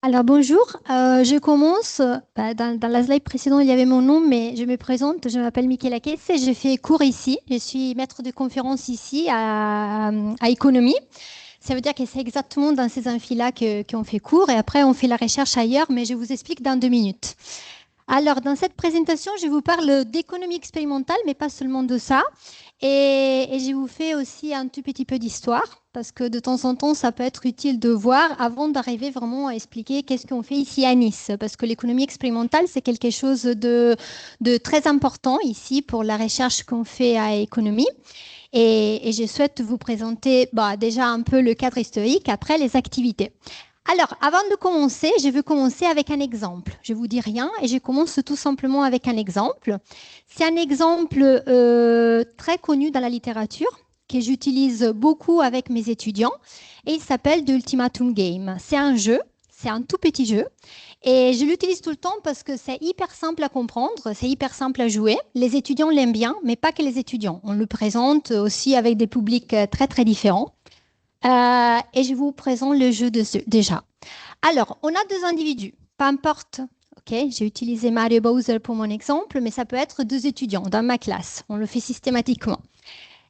Alors bonjour, je commence. Dans la slide précédente, il y avait mon nom, mais je me présente. Je m'appelle Michaela Kesse et je fais cours ici. Je suis maître de conférence ici à économie. Ça veut dire que c'est exactement dans ces amphis-là qu'on fait cours et après on fait la recherche ailleurs, mais je vous explique dans 2 minutes. Alors, dans cette présentation, je vous parle d'économie expérimentale, mais pas seulement de ça. Et je vous fais aussi un tout petit peu d'histoire, parce que de temps en temps, ça peut être utile de voir avant d'arriver vraiment à expliquer qu'est-ce qu'on fait ici à Nice. Parce que l'économie expérimentale, c'est quelque chose de très important ici pour la recherche qu'on fait à économie. Et je souhaite vous présenter déjà un peu le cadre historique, après les activités. Alors, avant de commencer, je veux commencer avec un exemple. Je ne vous dis rien et je commence tout simplement avec un exemple. C'est un exemple très connu dans la littérature que j'utilise beaucoup avec mes étudiants et il s'appelle The Ultimatum Game. C'est un jeu, c'est un tout petit jeu et je l'utilise tout le temps parce que c'est hyper simple à comprendre, c'est hyper simple à jouer. Les étudiants l'aiment bien, mais pas que les étudiants. On le présente aussi avec des publics très très différents. Et je vous présente le jeu déjà. Alors, on a deux individus, peu importe. Ok, j'ai utilisé Mario Bowser pour mon exemple, mais ça peut être deux étudiants dans ma classe. On le fait systématiquement.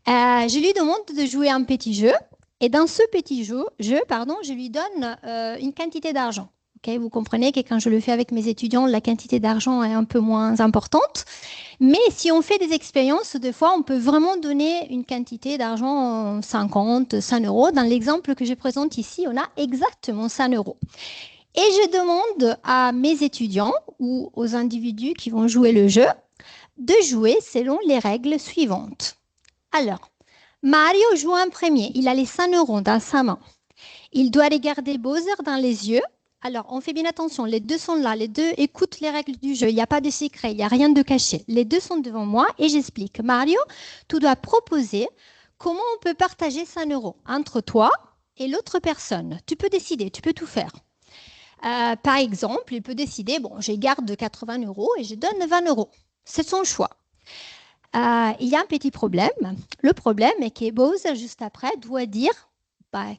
Je lui demande de jouer un petit jeu. Et dans ce petit jeu, pardon, je lui donne une quantité d'argent. Ok, vous comprenez que quand je le fais avec mes étudiants, la quantité d'argent est un peu moins importante. Mais si on fait des expériences, des fois, on peut vraiment donner une quantité d'argent 50, 100 euros. Dans l'exemple que je présente ici, on a exactement 100 euros. Et je demande à mes étudiants ou aux individus qui vont jouer le jeu de jouer selon les règles suivantes. Alors, Mario joue en premier. Il a les 100 euros dans sa main. Il doit regarder Bowser dans les yeux. Alors, on fait bien attention, les deux sont là, les deux écoutent les règles du jeu, il n'y a pas de secret, il n'y a rien de caché. Les deux sont devant moi et j'explique. Mario, tu dois proposer comment on peut partager 100 euros entre toi et l'autre personne. Tu peux décider, tu peux tout faire. Par exemple, il peut décider, bon, je garde 80 euros et je donne 20 euros. C'est son choix. Il y a un petit problème. Le problème est que Bowser, juste après, doit dire,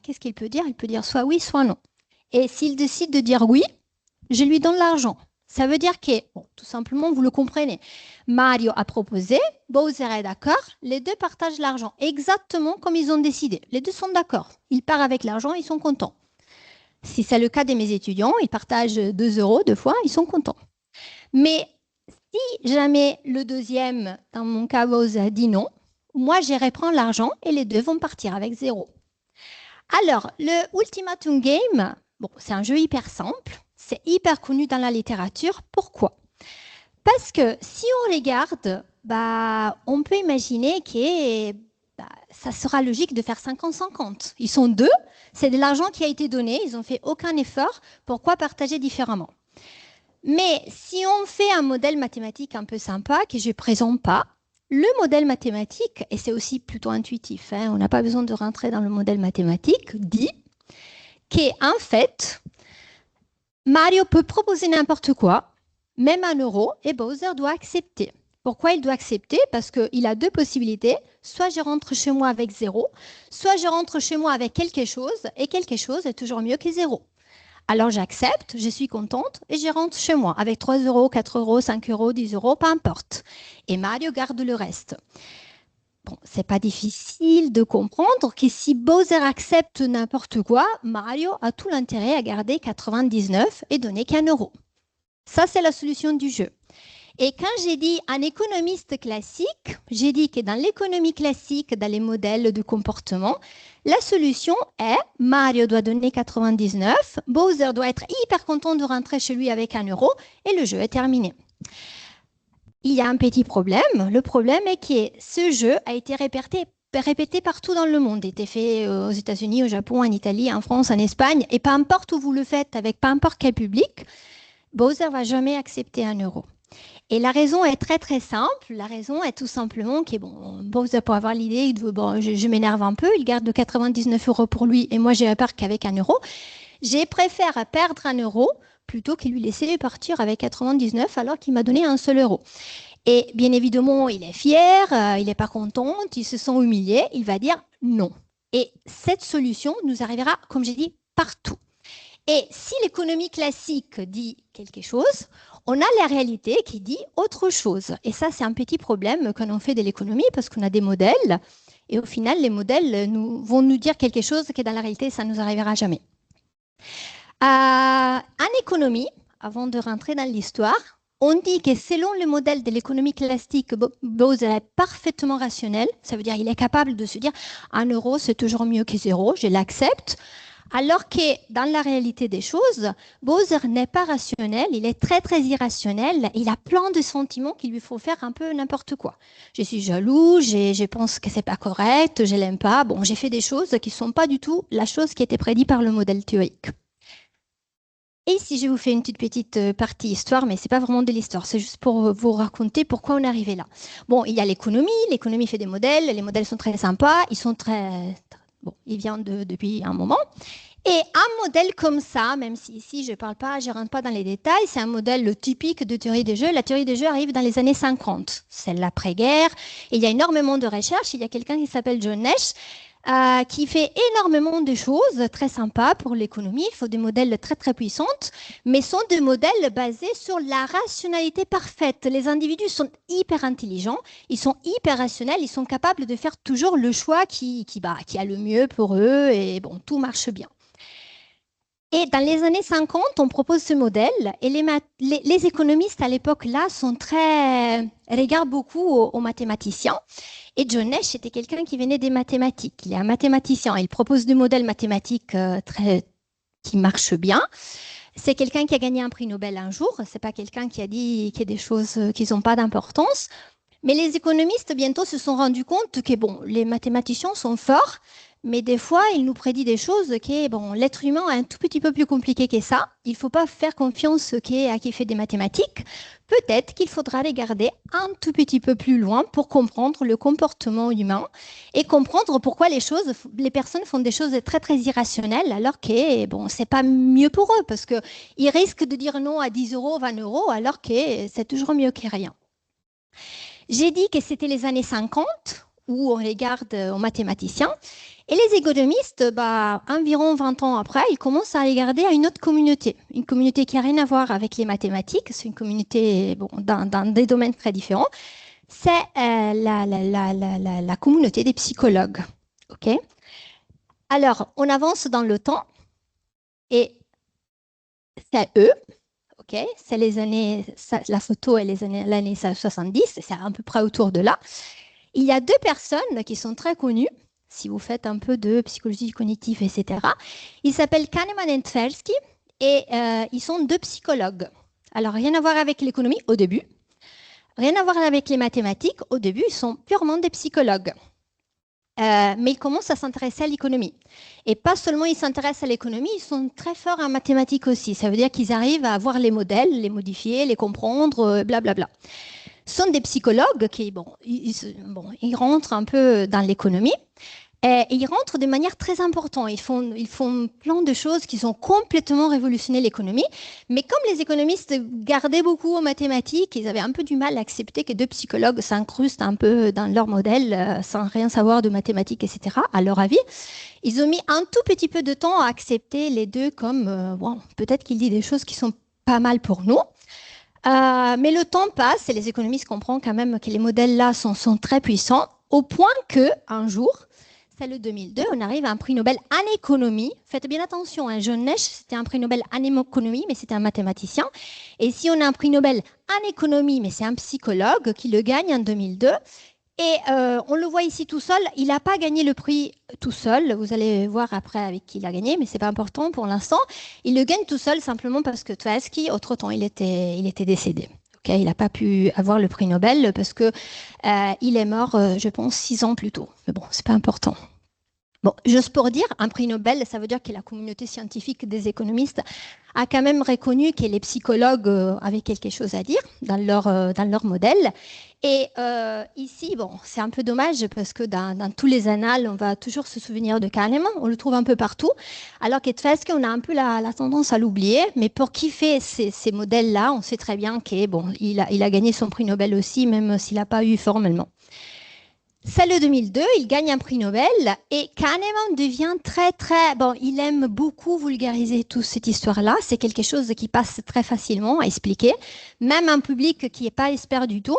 qu'est-ce qu'il peut dire? Il peut dire soit oui, soit non. Et s'il décide de dire oui, je lui donne l'argent. Ça veut dire que, bon, tout simplement, vous le comprenez, Mario a proposé, Bowser est d'accord, les deux partagent l'argent exactement comme ils ont décidé. Les deux sont d'accord. Ils partent avec l'argent, ils sont contents. Si c'est le cas de mes étudiants, ils partagent 2 euros deux fois, ils sont contents. Mais si jamais le deuxième, dans mon cas, Bowser dit non, moi, je reprends l'argent et les deux vont partir avec 0. Alors, le Ultimatum Game, bon, c'est un jeu hyper simple, c'est hyper connu dans la littérature. Pourquoi? Parce que si on regarde, on peut imaginer que ça sera logique de faire 50-50. Ils sont deux, c'est de l'argent qui a été donné, ils n'ont fait aucun effort. Pourquoi partager différemment? Mais si on fait un modèle mathématique un peu sympa, que je ne présente pas, le modèle mathématique, et c'est aussi plutôt intuitif, on n'a pas besoin de rentrer dans le modèle mathématique, dit qu'en fait, Mario peut proposer n'importe quoi, même 1 euro, et Bowser doit accepter. Pourquoi il doit accepter? Parce qu'il a deux possibilités. Soit je rentre chez moi avec 0, soit je rentre chez moi avec quelque chose, et quelque chose est toujours mieux que 0. Alors j'accepte, je suis contente et je rentre chez moi avec 3 euros, 4 euros, 5 euros, 10 euros, peu importe. Et Mario garde le reste. Bon, c'est pas difficile de comprendre que si Bowser accepte n'importe quoi, Mario a tout l'intérêt à garder 99 et donner qu'1 euro. Ça, c'est la solution du jeu. Et quand j'ai dit un économiste classique, j'ai dit que dans l'économie classique, dans les modèles de comportement, la solution est Mario doit donner 99, Bowser doit être hyper content de rentrer chez lui avec 1 euro et le jeu est terminé. Il y a un petit problème. Le problème est que ce jeu a été répété partout dans le monde. Il a été fait aux États-Unis, au Japon, en Italie, en France, en Espagne. Et peu importe où vous le faites, avec peu importe quel public, Bowser ne va jamais accepter 1 euro. Et la raison est très très simple. La raison est tout simplement que, bon, Bowser pour avoir l'idée, bon, je m'énerve un peu, il garde 99 euros pour lui et moi je repars qu'avec 1 euro. Je préfère perdre 1 euro plutôt que lui laisser partir avec 99 alors qu'il m'a donné un seul euro. Et bien évidemment, il est fier, il n'est pas content, il se sent humilié, il va dire non. Et cette solution nous arrivera, comme j'ai dit, partout. Et si l'économie classique dit quelque chose, on a la réalité qui dit autre chose. Et ça, c'est un petit problème quand on fait de l'économie parce qu'on a des modèles. Et au final, les modèles vont nous dire quelque chose que dans la réalité, ça ne nous arrivera jamais. En économie, avant de rentrer dans l'histoire, on dit que selon le modèle de l'économie classique, Bowser est parfaitement rationnel. Ça veut dire qu'il est capable de se dire 1 euro, c'est toujours mieux que 0, je l'accepte. Alors que dans la réalité des choses, Bowser n'est pas rationnel, il est très très irrationnel, il a plein de sentiments qu'il lui faut faire un peu n'importe quoi. Je suis jaloux, je pense que c'est pas correct, je l'aime pas. Bon, j'ai fait des choses qui sont pas du tout la chose qui était prédite par le modèle théorique. Et ici, je vous fais une petite partie histoire, mais c'est pas vraiment de l'histoire, c'est juste pour vous raconter pourquoi on est arrivé là. Bon, il y a l'économie fait des modèles, les modèles sont très sympas, ils sont bon, ils viennent depuis un moment. Et un modèle comme ça, même si ici je ne rentre pas dans les détails, c'est un modèle typique de théorie des jeux. La théorie des jeux arrive dans les années 50, c'est l'après-guerre. Il y a énormément de recherches. Il y a quelqu'un qui s'appelle John Nash qui fait énormément de choses très sympas pour l'économie. Il faut des modèles très très puissants, mais sont des modèles basés sur la rationalité parfaite. Les individus sont hyper intelligents, ils sont hyper rationnels, ils sont capables de faire toujours le choix qui a le mieux pour eux et bon, tout marche bien. Et dans les années 50, on propose ce modèle et les économistes à l'époque-là regardent beaucoup aux mathématiciens. Et John Nash était quelqu'un qui venait des mathématiques. Il est un mathématicien. Il propose des modèles mathématiques qui marchent bien. C'est quelqu'un qui a gagné un prix Nobel un jour. C'est pas quelqu'un qui a dit qu'il y a des choses qui n'ont pas d'importance. Mais les économistes bientôt se sont rendus compte que bon, les mathématiciens sont forts, mais des fois, il nous prédit des choses que bon, l'être humain est un tout petit peu plus compliqué que ça. Il ne faut pas faire confiance à qui fait des mathématiques. Peut-être qu'il faudra les garder un tout petit peu plus loin pour comprendre le comportement humain et comprendre pourquoi les personnes font des choses très très irrationnelles alors que bon, c'est pas mieux pour eux parce qu'ils risquent de dire non à 10 euros, 20 euros alors que c'est toujours mieux que rien. J'ai dit que c'était les années 50 où on regarde aux mathématiciens. Et les économistes, environ 20 ans après, ils commencent à regarder à une autre communauté. Une communauté qui n'a rien à voir avec les mathématiques. C'est une communauté dans des domaines très différents. C'est la communauté des psychologues. Okay. Alors, on avance dans le temps et c'est eux. Okay. C'est les années, la photo est l'année 70, c'est à peu près autour de là. Il y a 2 personnes qui sont très connues, si vous faites un peu de psychologie cognitive, etc. Ils s'appellent Kahneman et Tversky et ils sont 2 psychologues. Alors, rien à voir avec l'économie au début, rien à voir avec les mathématiques. Au début, ils sont purement des psychologues. Mais ils commencent à s'intéresser à l'économie. Et pas seulement ils s'intéressent à l'économie, ils sont très forts en mathématiques aussi. Ça veut dire qu'ils arrivent à voir les modèles, les modifier, les comprendre, blablabla. Ce sont des psychologues qui, ils rentrent un peu dans l'économie. Et ils rentrent de manière très importante. Ils font plein de choses qui ont complètement révolutionné l'économie. Mais comme les économistes gardaient beaucoup aux mathématiques, ils avaient un peu du mal à accepter que 2 psychologues s'incrustent un peu dans leur modèle sans rien savoir de mathématiques, etc., à leur avis. Ils ont mis un tout petit peu de temps à accepter les 2 comme, peut-être qu'il dit des choses qui sont pas mal pour nous. Mais le temps passe et les économistes comprennent quand même que les modèles-là sont très puissants, au point qu'un jour, c'est le 2002, on arrive à un prix Nobel en économie. Faites bien attention, John Nash, c'était un prix Nobel en économie, mais c'était un mathématicien. Et si on a un prix Nobel en économie, mais c'est un psychologue qui le gagne en 2002, et on le voit ici tout seul, il n'a pas gagné le prix tout seul. Vous allez voir après avec qui il a gagné, mais ce n'est pas important pour l'instant. Il le gagne tout seul simplement parce que Tversky, autre-temps, il était décédé. Okay, il n'a pas pu avoir le prix Nobel parce que il est mort, je pense, 6 ans plus tôt. Mais bon, c'est pas important. Bon, juste pour dire, un prix Nobel, ça veut dire que la communauté scientifique des économistes a quand même reconnu que les psychologues avaient quelque chose à dire dans leur modèle. Et ici, bon, c'est un peu dommage parce que dans tous les annales, on va toujours se souvenir de Kahneman, on le trouve un peu partout, alors que Tversky, on a un peu la tendance à l'oublier. Mais pour qui fait ces modèles-là, on sait très bien qu'il a gagné son prix Nobel aussi, même s'il n'a pas eu formellement. C'est le 2002, il gagne un prix Nobel et Kahneman devient bon, il aime beaucoup vulgariser toute cette histoire-là. C'est quelque chose qui passe très facilement à expliquer, même un public qui n'est pas expert du tout.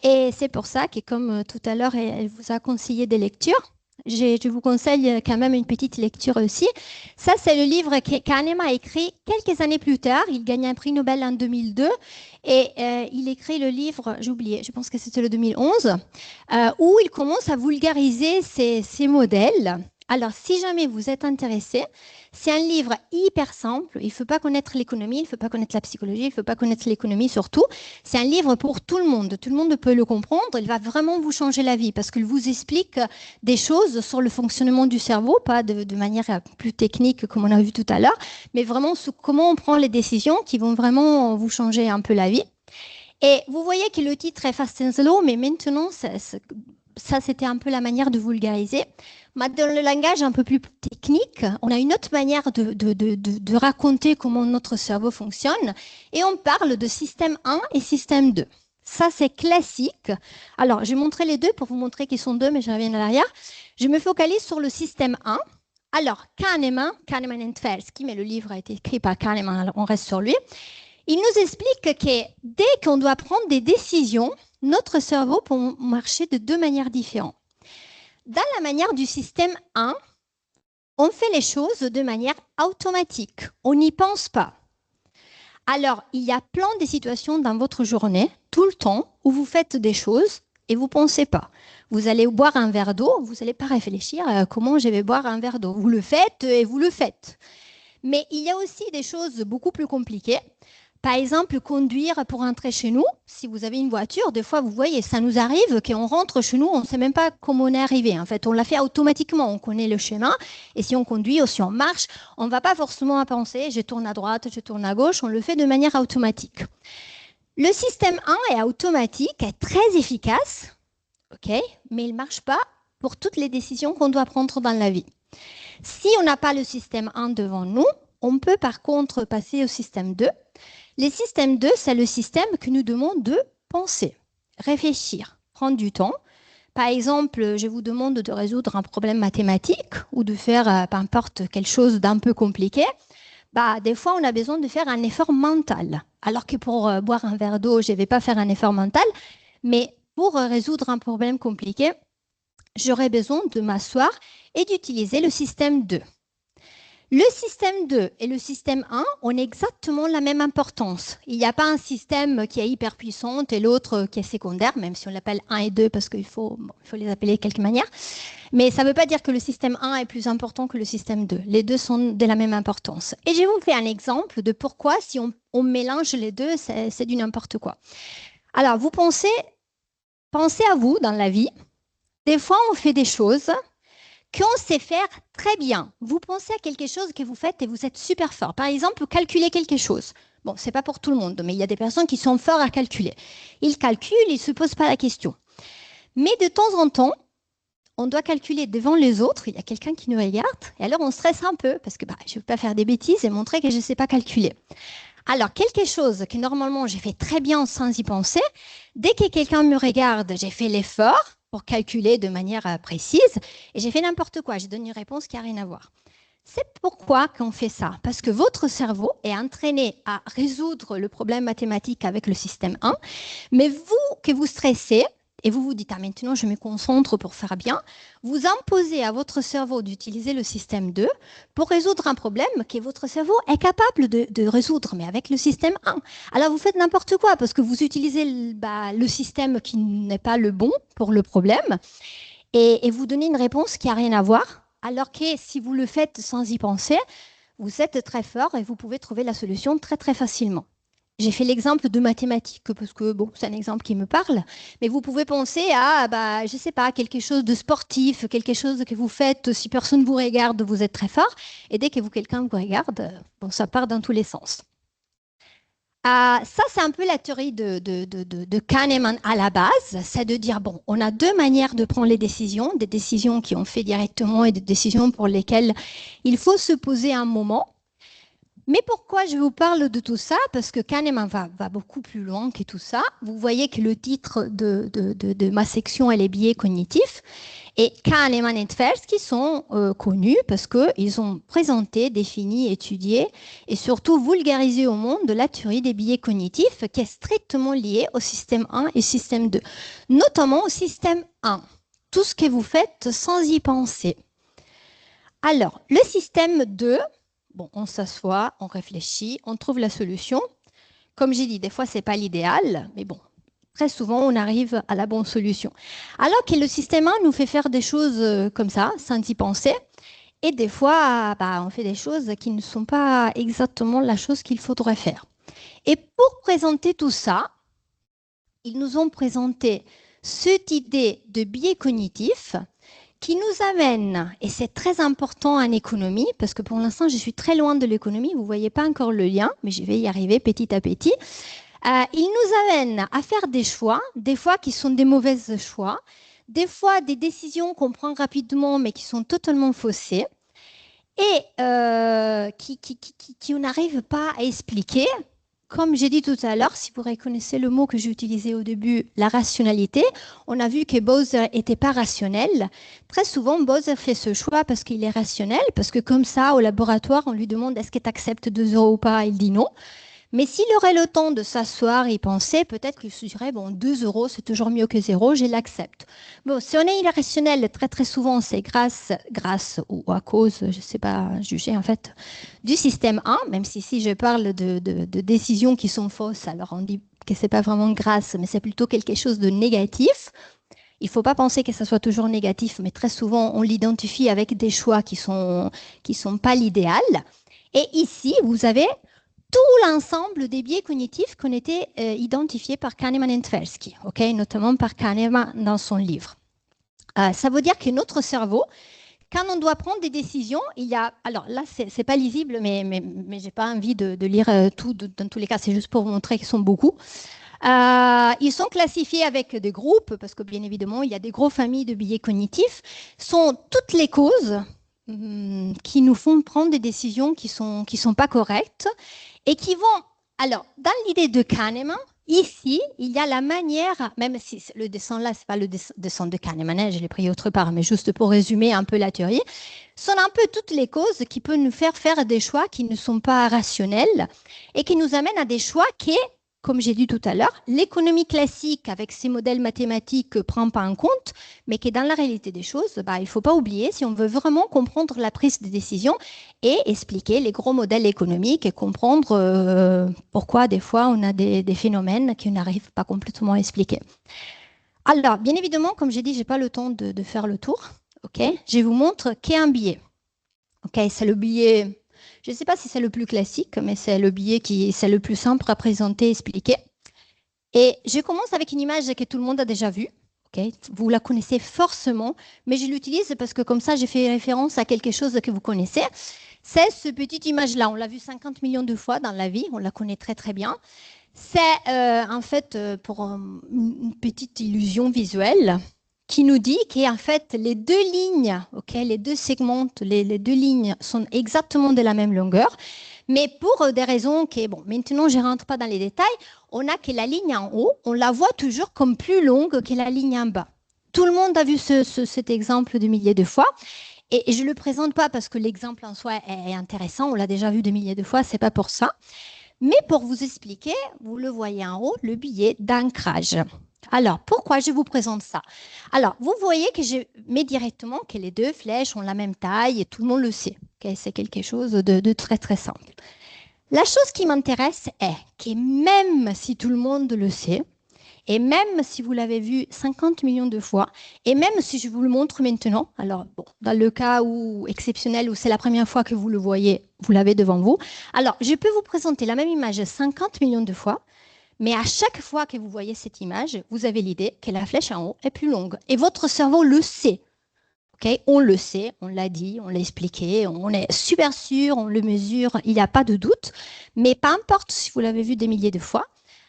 Et c'est pour ça que, comme tout à l'heure, elle vous a conseillé des lectures. Je vous conseille quand même une petite lecture aussi. Ça, c'est le livre que Kahneman a écrit quelques années plus tard. Il gagne un prix Nobel en 2002 et il écrit le livre, j'ai oublié, je pense que c'était le 2011, où il commence à vulgariser ces modèles. Alors, si jamais vous êtes intéressé, c'est un livre hyper simple. Il ne faut pas connaître l'économie, il ne faut pas connaître la psychologie, il ne faut pas connaître l'économie surtout. C'est un livre pour tout le monde. Tout le monde peut le comprendre. Il va vraiment vous changer la vie parce qu'il vous explique des choses sur le fonctionnement du cerveau, pas de manière plus technique comme on a vu tout à l'heure, mais vraiment sur comment on prend les décisions qui vont vraiment vous changer un peu la vie. Et vous voyez que le titre est Fast and Slow, mais maintenant, ça c'était un peu la manière de vulgariser. Mais dans le langage un peu plus technique, on a une autre manière de raconter comment notre cerveau fonctionne, et on parle de système 1 et système 2. Ça, c'est classique. Alors, je vais montrer les deux pour vous montrer qu'ils sont deux, mais je reviens à l'arrière. Je me focalise sur le système 1. Alors, Kahneman and Tversky, mais le livre a été écrit par Kahneman, alors on reste sur lui. Il nous explique que dès qu'on doit prendre des décisions, notre cerveau peut marcher de deux manières différentes. Dans la manière du système 1, on fait les choses de manière automatique. On n'y pense pas. Alors, il y a plein de situations dans votre journée, tout le temps, où vous faites des choses et vous ne pensez pas. Vous allez boire un verre d'eau, vous n'allez pas réfléchir à comment je vais boire un verre d'eau. Vous le faites et vous le faites. Mais il y a aussi des choses beaucoup plus compliquées. Par exemple, conduire pour rentrer chez nous. Si vous avez une voiture, des fois, vous voyez, ça nous arrive qu'on rentre chez nous, on ne sait même pas comment on est arrivé. En fait, on l'a fait automatiquement, on connaît le chemin. Et si on conduit ou si on marche, on ne va pas forcément penser, je tourne à droite, je tourne à gauche, on le fait de manière automatique. Le système 1 est automatique, est très efficace, okay, mais il ne marche pas pour toutes les décisions qu'on doit prendre dans la vie. Si on n'a pas le système 1 devant nous, on peut par contre passer au système 2. Le système 2, c'est le système qui nous demande de penser, réfléchir, prendre du temps. Par exemple, je vous demande de résoudre un problème mathématique ou de faire, peu importe, quelque chose d'un peu compliqué. Des fois, on a besoin de faire un effort mental. Alors que pour boire un verre d'eau, je ne vais pas faire un effort mental. Mais pour résoudre un problème compliqué, j'aurais besoin de m'asseoir et d'utiliser le système 2. Le système 2 et le système 1 ont exactement la même importance. Il n'y a pas un système qui est hyper puissant et l'autre qui est secondaire, même si on l'appelle 1 et 2 parce qu'il faut les appeler de quelque manière. Mais ça ne veut pas dire que le système 1 est plus important que le système 2. Les deux sont de la même importance. Et je vais vous faire un exemple de pourquoi, si on mélange les deux, c'est du n'importe quoi. Alors, vous pensez à vous dans la vie. Des fois, on fait des choses qu'on sait faire très bien. Vous pensez à quelque chose que vous faites et vous êtes super fort. Par exemple, calculer quelque chose. Bon, ce n'est pas pour tout le monde, mais il y a des personnes qui sont fortes à calculer. Ils calculent, ils ne se posent pas la question. Mais de temps en temps, on doit calculer devant les autres. Il y a quelqu'un qui nous regarde. Et alors, on stresse un peu parce que je ne veux pas faire des bêtises et montrer que je ne sais pas calculer. Alors, quelque chose que normalement, j'ai fait très bien sans y penser, dès que quelqu'un me regarde, j'ai fait l'effort pour calculer de manière précise, et j'ai fait n'importe quoi, j'ai donné une réponse qui n'a rien à voir. C'est pourquoi qu'on fait ça, parce que votre cerveau est entraîné à résoudre le problème mathématique avec le système 1, mais vous, que vous stressez, et vous vous dites, maintenant je me concentre pour faire bien, vous imposez à votre cerveau d'utiliser le système 2 pour résoudre un problème que votre cerveau est capable de résoudre, mais avec le système 1. Alors vous faites n'importe quoi parce que vous utilisez le système qui n'est pas le bon pour le problème et vous donnez une réponse qui n'a rien à voir, alors que si vous le faites sans y penser, vous êtes très fort et vous pouvez trouver la solution très très facilement. J'ai fait l'exemple de mathématiques parce que c'est un exemple qui me parle, mais vous pouvez penser à, je ne sais pas, quelque chose de sportif, quelque chose que vous faites, si personne vous regarde, vous êtes très fort, et dès que quelqu'un vous regarde, ça part dans tous les sens. Ça, c'est un peu la théorie de Kahneman à la base, c'est de dire, on a deux manières de prendre les décisions, des décisions qui ont fait directement et des décisions pour lesquelles il faut se poser un moment. Mais pourquoi je vous parle de tout ça? Parce que Kahneman va beaucoup plus loin que tout ça. Vous voyez que le titre de ma section est les biais cognitifs. Et Kahneman et Tversky sont connus parce qu'ils ont présenté, défini, étudié et surtout vulgarisé au monde la théorie des biais cognitifs qui est strictement liée au système 1 et système 2, notamment au système 1. Tout ce que vous faites sans y penser. Alors, le système 2, bon, on s'assoit, on réfléchit, on trouve la solution. Comme j'ai dit, des fois, ce n'est pas l'idéal, mais bon, très souvent, on arrive à la bonne solution. Alors que le système 1 nous fait faire des choses comme ça, sans y penser. Et des fois, on fait des choses qui ne sont pas exactement la chose qu'il faudrait faire. Et pour présenter tout ça, ils nous ont présenté cette idée de biais cognitif qui nous amène, et c'est très important en économie, parce que pour l'instant, je suis très loin de l'économie, vous ne voyez pas encore le lien, mais je vais y arriver petit à petit. Il nous amène à faire des choix, des fois qui sont des mauvais choix, des fois des décisions qu'on prend rapidement, mais qui sont totalement faussées, et qui on n'arrive pas à expliquer. Comme j'ai dit tout à l'heure, si vous reconnaissez le mot que j'ai utilisé au début, la rationalité, on a vu que Bowser n'était pas rationnel. Très souvent, Bowser fait ce choix parce qu'il est rationnel, parce que comme ça, au laboratoire, on lui demande est-ce que tu acceptes 2 euros ou pas, il dit non. Mais s'il aurait le temps de s'asseoir et penser, peut-être qu'il se dirait, bon, 2 euros, c'est toujours mieux que 0, je l'accepte. Bon, si on est irrationnel, très très souvent, c'est grâce ou à cause, je ne sais pas juger en fait, du système 1, même si je parle de décisions qui sont fausses, alors on dit que ce n'est pas vraiment grâce, mais c'est plutôt quelque chose de négatif. Il ne faut pas penser que ça soit toujours négatif, mais très souvent, on l'identifie avec des choix qui sont pas l'idéal. Et ici, vous avez tout l'ensemble des biais cognitifs qui ont été identifiés par Kahneman et Tversky, notamment par Kahneman dans son livre. Ça veut dire que notre cerveau, quand on doit prendre des décisions, il y a... Alors là, ce n'est pas lisible, mais je n'ai pas envie de lire tout. Dans tous les cas, c'est juste pour vous montrer qu'ils sont beaucoup. Ils sont classifiés avec des groupes, parce que bien évidemment, il y a des grosses familles de biais cognitifs. Sont toutes les causes qui nous font prendre des décisions qui sont pas correctes et qui vont... Alors, dans l'idée de Kahneman, ici, il y a la manière, même si le dessin là, ce n'est pas le dessin de Kahneman, je l'ai pris autre part, mais juste pour résumer un peu la théorie, sont un peu toutes les causes qui peuvent nous faire faire des choix qui ne sont pas rationnels et qui nous amènent à des choix qui, comme j'ai dit tout à l'heure, l'économie classique avec ses modèles mathématiques ne prend pas en compte, mais qui dans la réalité des choses, il ne faut pas oublier si on veut vraiment comprendre la prise de décision et expliquer les gros modèles économiques et comprendre pourquoi des fois on a des phénomènes qu'on n'arrive pas complètement à expliquer. Alors, bien évidemment, comme j'ai dit, je n'ai pas le temps de faire le tour. Je vous montre qu'est un billet. C'est le billet... Je ne sais pas si c'est le plus classique, mais c'est le billet qui c'est le plus simple à présenter, expliquer. Et je commence avec une image que tout le monde a déjà vue. Vous la connaissez forcément, mais je l'utilise parce que comme ça, j'ai fait référence à quelque chose que vous connaissez. C'est ce petite image-là. On l'a vu 50 millions de fois dans la vie. On la connaît très, très bien. C'est en fait pour une petite illusion visuelle qui nous dit qu'en fait, les deux lignes, les deux segments, les deux lignes sont exactement de la même longueur. Mais pour des raisons que, bon, maintenant, je ne rentre pas dans les détails, on a que la ligne en haut, on la voit toujours comme plus longue que la ligne en bas. Tout le monde a vu cet exemple des milliers de fois. Et je ne le présente pas parce que l'exemple en soi est intéressant, on l'a déjà vu des milliers de fois, ce n'est pas pour ça. Mais pour vous expliquer, vous le voyez en haut, le billet d'ancrage. Alors, pourquoi je vous présente ça? Alors, vous voyez que je mets directement que les deux flèches ont la même taille et tout le monde le sait. C'est quelque chose de très, très simple. La chose qui m'intéresse est que même si tout le monde le sait, et même si vous l'avez vu 50 millions de fois, et même si je vous le montre maintenant, alors bon, dans le cas où exceptionnel où c'est la première fois que vous le voyez, vous l'avez devant vous. Alors, je peux vous présenter la même image 50 millions de fois, mais à chaque fois que vous voyez cette image, vous avez l'idée que la flèche en haut est plus longue. Et votre cerveau le sait. On le sait, on l'a dit, on l'a expliqué, on est super sûr, on le mesure, il n'y a pas de doute. Mais peu importe si vous l'avez vu des milliers de fois,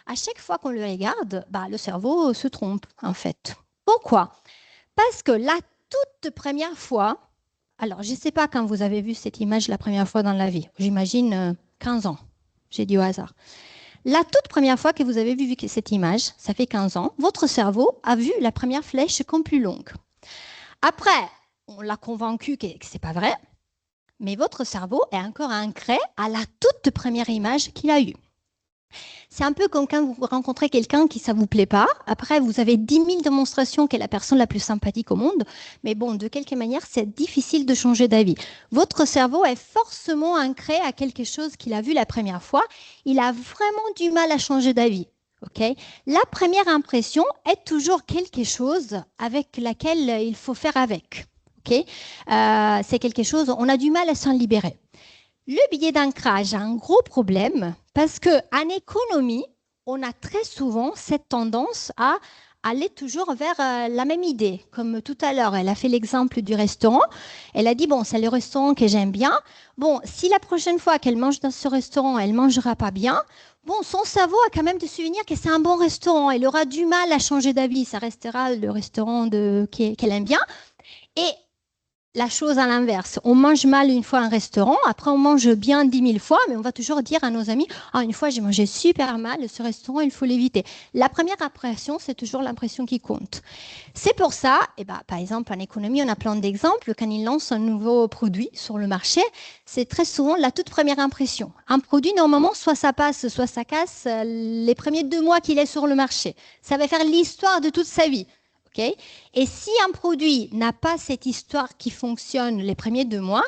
à chaque fois qu'on le regarde, le cerveau se trompe, en fait. Pourquoi? Parce que la toute première fois, alors je ne sais pas quand vous avez vu cette image la première fois dans la vie, j'imagine 15 ans. J'ai dit au hasard. La toute première fois que vous avez vu cette image, ça fait 15 ans, votre cerveau a vu la première flèche comme plus longue. Après, on l'a convaincu que ce n'est pas vrai, mais votre cerveau est encore ancré à la toute première image qu'il a eue. C'est un peu comme quand vous rencontrez quelqu'un qui ça vous plaît pas. Après, vous avez 10 000 démonstrations qu'est la personne la plus sympathique au monde. Mais bon, de quelque manière, c'est difficile de changer d'avis. Votre cerveau est forcément ancré à quelque chose qu'il a vu la première fois. Il a vraiment du mal à changer d'avis. Okay. La première impression est toujours quelque chose avec laquelle il faut faire avec. Okay. C'est quelque chose, on a du mal à s'en libérer. Le billet d'ancrage a un gros problème parce qu'en économie, on a très souvent cette tendance à aller toujours vers la même idée. Comme tout à l'heure, elle a fait l'exemple du restaurant. Elle a dit, bon, c'est le restaurant que j'aime bien. Bon, si la prochaine fois qu'elle mange dans ce restaurant, elle ne mangera pas bien, bon, son cerveau a quand même de souvenir que c'est un bon restaurant. Elle aura du mal à changer d'avis. Ça restera le restaurant qu'elle aime bien. Et la chose à l'inverse, on mange mal une fois un restaurant, après on mange bien 10 000 fois, mais on va toujours dire à nos amis, ah, une fois j'ai mangé super mal, ce restaurant il faut l'éviter. La première impression, c'est toujours l'impression qui compte. C'est pour ça, par exemple en économie, on a plein d'exemples, quand ils lancent un nouveau produit sur le marché, c'est très souvent la toute première impression. Un produit, normalement, soit ça passe, soit ça casse les premiers 2 mois qu'il est sur le marché. Ça va faire l'histoire de toute sa vie. Okay. Et si un produit n'a pas cette histoire qui fonctionne les premiers 2 mois,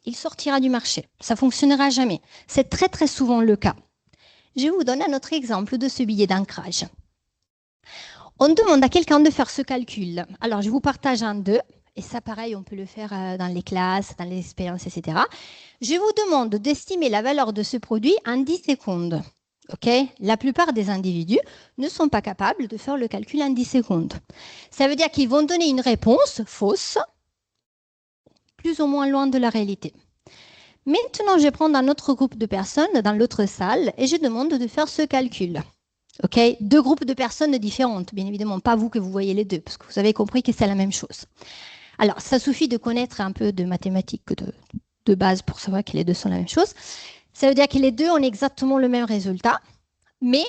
il sortira du marché. Ça ne fonctionnera jamais. C'est très très souvent le cas. Je vous donne un autre exemple de ce billet d'ancrage. On demande à quelqu'un de faire ce calcul. Alors, je vous partage en deux. Et ça, pareil, on peut le faire dans les classes, dans les expériences, etc. Je vous demande d'estimer la valeur de ce produit en 10 secondes. Okay. La plupart des individus ne sont pas capables de faire le calcul en 10 secondes. Ça veut dire qu'ils vont donner une réponse fausse, plus ou moins loin de la réalité. Maintenant, je prends un autre groupe de personnes dans l'autre salle et je demande de faire ce calcul. Okay. 2 groupes de personnes différentes, bien évidemment, pas vous que vous voyez les deux, parce que vous avez compris que c'est la même chose. Alors, ça suffit de connaître un peu de mathématiques de base pour savoir que les deux sont la même chose. Ça veut dire que les deux ont exactement le même résultat, mais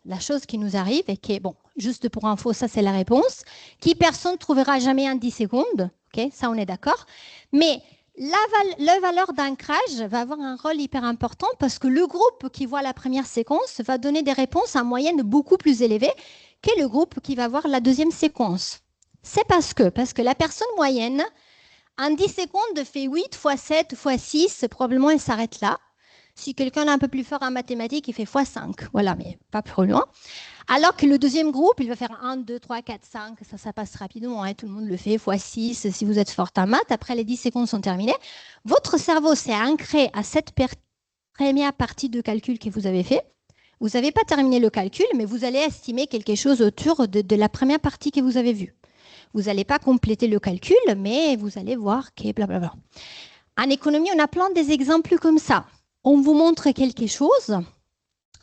la chose qui nous arrive est que, bon, juste pour info, ça c'est la réponse, qui personne ne trouvera jamais en 10 secondes, okay, ça on est d'accord, mais la valeur d'ancrage va avoir un rôle hyper important parce que le groupe qui voit la première séquence va donner des réponses en moyenne beaucoup plus élevées que le groupe qui va voir la deuxième séquence. C'est parce que la personne moyenne, en 10 secondes, fait 8 fois 7 fois 6, probablement elle s'arrête là. Si quelqu'un est un peu plus fort en mathématiques, il fait x5. Voilà, mais pas plus loin. Alors que le deuxième groupe, il va faire 1, 2, 3, 4, 5. Ça passe rapidement. Hein, tout le monde le fait x6 si vous êtes fort en maths. Après, les 10 secondes sont terminées. Votre cerveau s'est ancré à cette première partie de calcul que vous avez fait. Vous n'avez pas terminé le calcul, mais vous allez estimer quelque chose autour de la première partie que vous avez vue. Vous n'allez pas compléter le calcul, mais vous allez voir que blablabla. En économie, on a plein d'exemples comme ça. On vous montre quelque chose,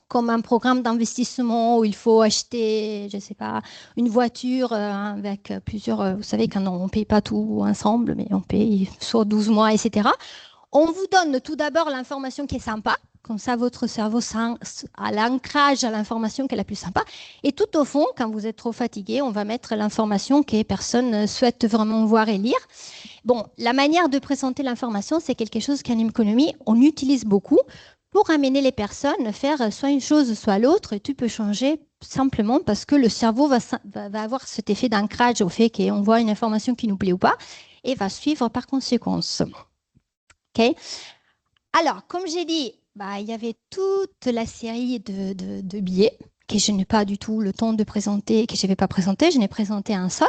comme un programme d'investissement où il faut acheter, je ne sais pas, une voiture avec plusieurs... vous savez, quand on ne paye pas tout ensemble, mais on paye sur 12 mois, etc. On vous donne tout d'abord l'information qui est sympa. Comme ça, votre cerveau a l'ancrage à l'information qui est la plus sympa. Et tout au fond, quand vous êtes trop fatigué, on va mettre l'information que personne ne souhaite vraiment voir et lire. Bon, la manière de présenter l'information, c'est quelque chose qu'en économie, on utilise beaucoup pour amener les personnes à faire soit une chose, soit l'autre. Et tu peux changer simplement parce que le cerveau va avoir cet effet d'ancrage au fait qu'on voit une information qui nous plaît ou pas et va suivre par conséquence. Okay. Alors, comme j'ai dit, il y avait toute la série de billets que je n'ai pas du tout le temps de présenter, que je ne vais pas présenter, je n'ai présenté un seul.